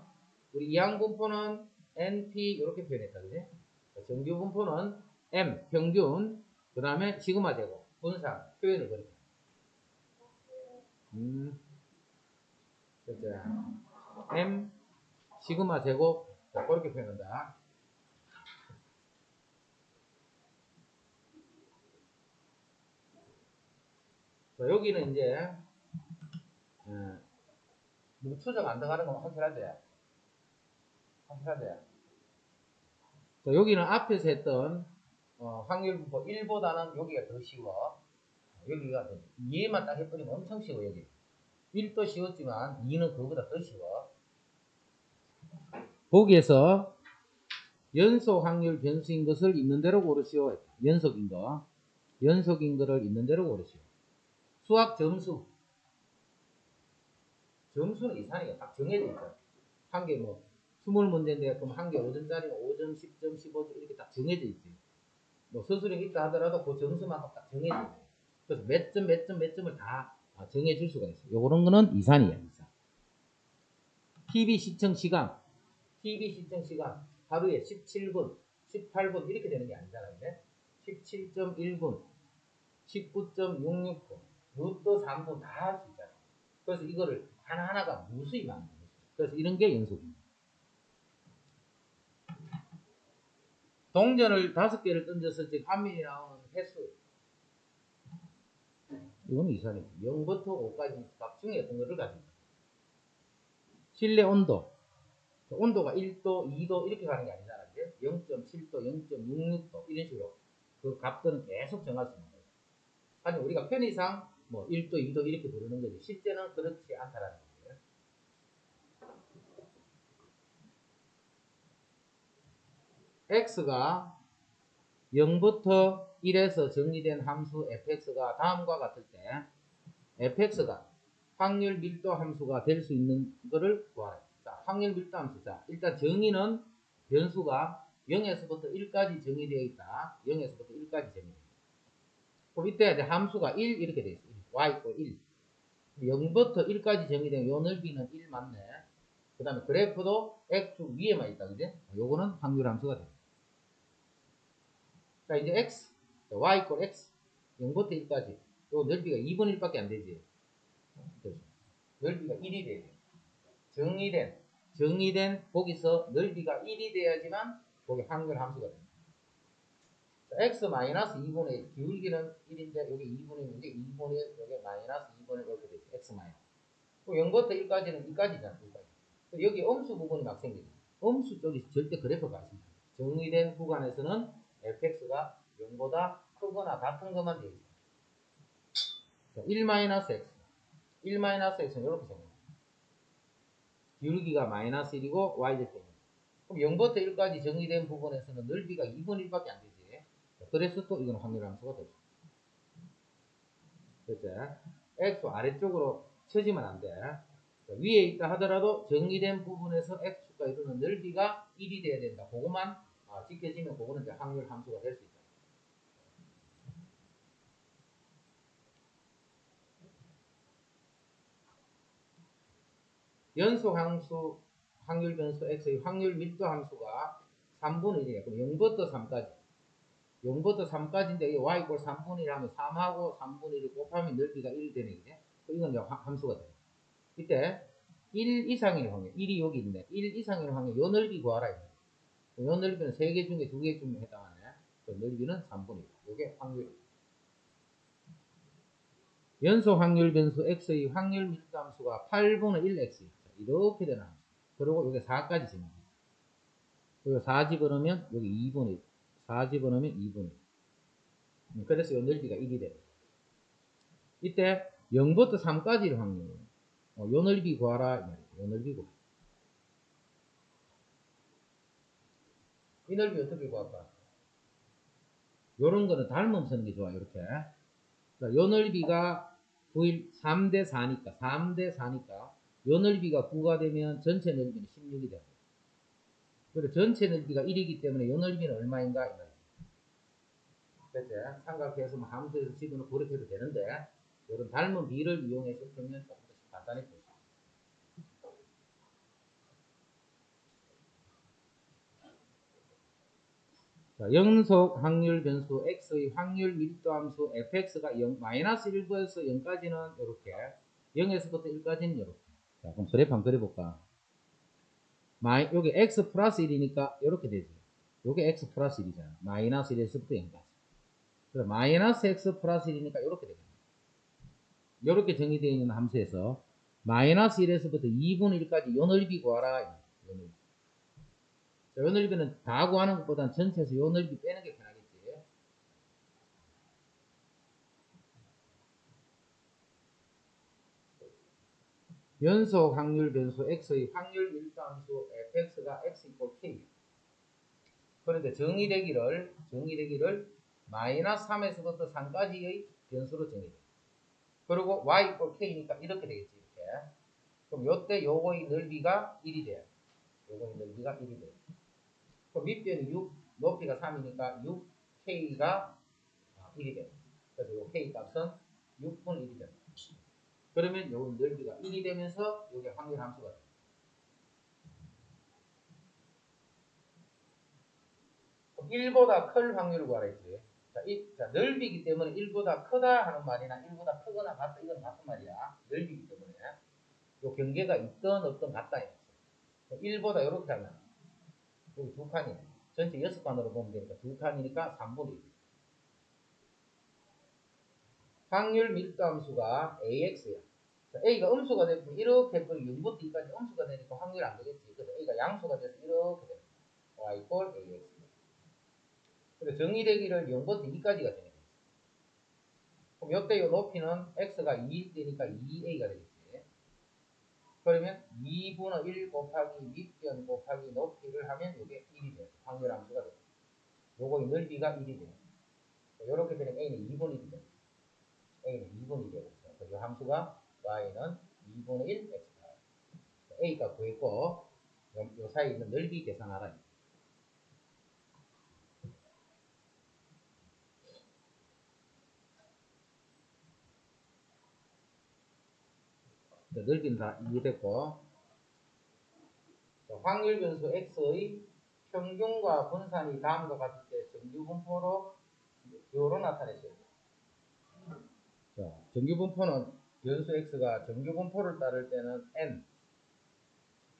우리 이항 분포는 NP 이렇게 표현했다, 그지? 자, 정규 분포는 M 평균 그 다음에 시그마 제곱 분산 표현을 그렇게. 그죠? M 시그마 제곱 자, 그렇게 표현한다. 자, 여기는 이제 무추적 안 들어가는 건 확실하죠? 확실하죠? 자, 여기는 앞에서 했던 확률 분포 1보다는 여기가 더 쉬워. 여기가 더 2에만 딱 해버리면 엄청 쉬워. 여기 1도 쉬웠지만 2는 그거보다 더 쉬워. 보기에서 연속 확률 변수인 것을 있는 대로 고르시오. 연속인 거. 연속인 거를 있는 대로 고르시오. 수학 점수. 점수는 이상해요. 딱 정해져 있잖아. 한 개 뭐 20문제인데 그럼 한 개 5점짜리면 5점, 10점, 15점 이렇게 딱 정해져 있지. 뭐 서술형 있다 하더라도 그 점수만큼 딱 정해져 있어요. 그래서 몇 점을 다 정해줄 수가 있어요. 요런 거는 이산이에요. 이산. TV 시청 시간. TV 시청 시간. 하루에 17분, 18분 이렇게 되는 게 아니잖아요. 17.1분, 19.66분, 루트 3분 다 할 수 있잖아요. 그래서 이거를 하나하나가 무수히 많은 거예요. 그래서 이런 게 연속입니다. 동전을 5개를 던졌을 때 화면이 나오는 횟수. 이거는 이산입니다. 0부터 5까지 값 중에 어떤 거를 가지고 있다. 실내 온도. 온도가 1도, 2도 이렇게 가는 게 아니잖아요. 0.7도, 0.66도 이런 식으로 그 값들은 계속 정할 수 있는 거예요. 하지만 우리가 편의상 뭐 1도, 2도 이렇게 부르는 거지 실제는 그렇지 않다라는 거예요. x가 0부터 1에서 정의된 함수 fx가 다음과 같을 때 fx가 확률 밀도 함수가 될 수 있는 거를 구하라. 자, 확률 밀도 함수. 자, 일단 정의는 변수가 0에서부터 1까지 정의되어 있다. 0에서부터 1까지 정의되어 있다. 그럼 이때 이제 함수가 1 이렇게 되어 있어요. y = 1. 0부터 1까지 정의되면 요 넓이는 1 맞네. 그 다음에 그래프도 x 위에만 있다. 그지? 요거는 확률 함수가 됩니다. 자, 이제 x, y = x. 0부터 1까지. 요 넓이가 2분의 1밖에 안 되지. 그렇죠. 넓이가 1이 돼야 돼. 정의된 거기서 넓이가 1이 돼야지만 거기 확률 함수가 됩니다. x-2분의 1, 기울기는 1인데 여기 2분의 1인데 2분의 1, 여기 마이너스 2분의 1 이렇게 되죠. x 마이너스. 0부터 1까지는 2까지잖아. 2까지. 여기 엄수 부분이 막 생기죠. 엄수 쪽이 절대 그래프가 있습니다. 정의된 구간에서는 fx가 0보다 크거나 같은 것만 되어 있습니다. 1-x. 1-x는 이렇게 생깁니다. 기울기가 마이너스 1이고 y절편입니다. 그럼 0부터 1까지 정의된 부분에서는 넓이가 2분의 1밖에 안 되지. 그래서 또 이건 확률 함수가 되죠. 그렇죠? x 아래쪽으로 쳐지면 안 돼. 위에 있다 하더라도 정의된 부분에서 x축과 이루는 넓이가 1이 돼야 된다. 그것만 지켜지면 그거는 이제 확률 함수가 될 수 있다. 연속 함수 확률 변수 x의 확률 밀도 함수가 3분의 1이에요. 그럼 0부터 3까지. 0부터 3까지인데 y = 3분의 1 하면 3하고 3분의 1을 곱하면 넓이가 1 되네. 그게? 이건 이제 함수가 돼요. 이때 1 이상일 확률, 1이 여기 있네. 1 이상일 확률, 요 넓이 구하라. 요 넓이는 3개 중에 2개 쯤 해당하네. 그 넓이는 3분의 1. 요게 확률. 연속 확률 변수 x의 확률 밀도 함수가 8분의 1x. 이렇게 되는 함수. 그리고 요게 4까지 집니다. 그리고 4 집어넣으면 여기 2분의 1. 4 집어넣으면 2분의 1. 그래서 요 넓이가 1이 돼요. 이때 0부터 3까지의 확률. 요 넓이 구하라. 요 넓이 구하라. 이 넓이 어떻게 구할까? 요런 거는 닮음 쓰는 게 좋아요. 이렇게. 요 넓이가 3대 4니까, 3대 4니까, 요 넓이가 9가 되면 전체 넓이는 16이 돼요. 그리고 전체 넓이가 1이기 때문에 요 넓이는 얼마인가? 그렇죠? 삼각형에서 뭐 함수에서 집어넣고 그렇게 해도 되는데, 요런 닮은 비를 이용해서 풀면 조금 더 간단히 풀 수 있어요. 자, 연속 확률 변수 x의 확률 밀도 함수 fx가 0-1에서 0까지는 이렇게, 0에서부터 1까지는 이렇게. 자, 그럼 그래프 한번 그려볼까? 여기 x 플러스 1이니까 이렇게 되지. 요게 x 플러스 1이잖아. 마이너스 1에서부터 0까지. 그래, 마이너스 x 플러스 1이니까 이렇게 되겠네. 이렇게 정의되어 있는 함수에서 마이너스 1에서부터 2분의 1까지 요 넓이 구하라. 요 넓이. 자, 요 넓이는 다 구하는 것보다는 전체에서 요 넓이 빼는 게 편하겠지. 연속 확률 변수 x의 확률 밀도 함수 fx가 x = k. 그런데 정의되기를 마이너스 3에서부터 3까지의 변수로 정의돼. 그리고 y = k니까 이렇게 되겠지. 이렇게. 그럼 요때 요거의 넓이가 1이 돼요. 요거의 넓이가 1이 돼요. 그럼 밑변이 6, 높이가 3이니까 6k가 1이 돼요. 그래서 요 k 값은 6분의 1이 돼요. 그러면 요 넓이가 1이 되면서 요게 확률 함수가 돼요. 그럼 1보다 클 확률을 구하라 했지. 자, 넓이기 때문에 1보다 크다 하는 말이나 1보다 크거나 같다 이건 같은 말이야. 넓이기 때문에 요 경계가 있던 없던 같다 이거지. 1보다 이렇게 하면 여기 두 칸이네. 전체 6칸으로 보면 되니까 두 칸이니까 3분의 1. 확률 밀도 함수가 AX야. 자, A가 음수가 되면 이렇게 0부터 2까지 음수가 되니까 확률이 안 되겠지. 그래서 A가 양수가 돼서 이렇게 됩니다. Y = AX. 그래서 정의되기를 0부터 2까지가 되는 거죠. 그럼 이때 요 높이는 X가 2일 때니까 2A가 되겠지. 그러면 2분의 1 곱하기 밑변 곱하기 높이를 하면 이게 1이 돼요. 확률 함수가 돼요. 요거의 넓이가 1이 돼요. 이렇게 되면 A는 2분의 1이 돼요. A는 2분의 1이 되고 이 함수가 Y는 2분의 1 X다. A가 구했고 요 사이에 있는 넓이 계산하라. 넓이는 다 이해됐고 확률 변수 X의 평균과 분산이 다음과 같을 때 정규분포로 요로 나타내셔야 돼요. 자, 정규분포는 변수 x가 정규분포를 따를 때는 n,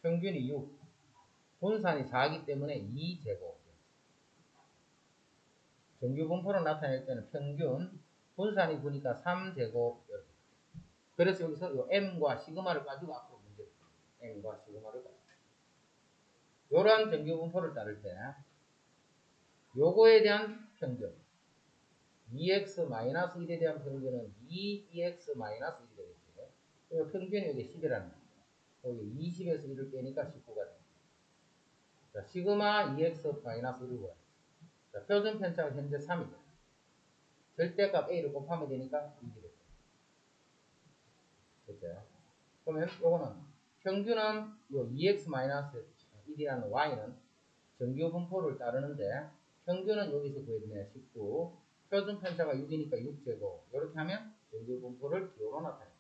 평균이 6, 분산이 4이기 때문에 2제곱. 정규분포를 나타낼 때는 평균, 분산이 9니까 3제곱. 이렇게. 그래서 여기서 요 m과 시그마를 가지고 앞으로 문제 풀어요. m과 시그마를 가지고. 요런 정규분포를 따를 때 요거에 대한 평균 2x-1에 대한 평균은 2x-1이 되겠죠. 그리고 평균이 여기 10이라는 거예요. 여기 20에서 1을 빼니까 19가 됩니다. 자, 시그마 2x-1을 구하죠. 자, 표준 편차가 현재 3이죠. 절대값 a를 곱하면 되니까 6이 되죠. 됐죠? 그러면 요거는 평균은 요 2x-1이라는 y는 정규분포를 따르는데 평균은 여기서 구해주네요. 19. 표준 편차가 6이니까 6제곱. 이렇게 하면 정규분포를 기호로 나타냅니다.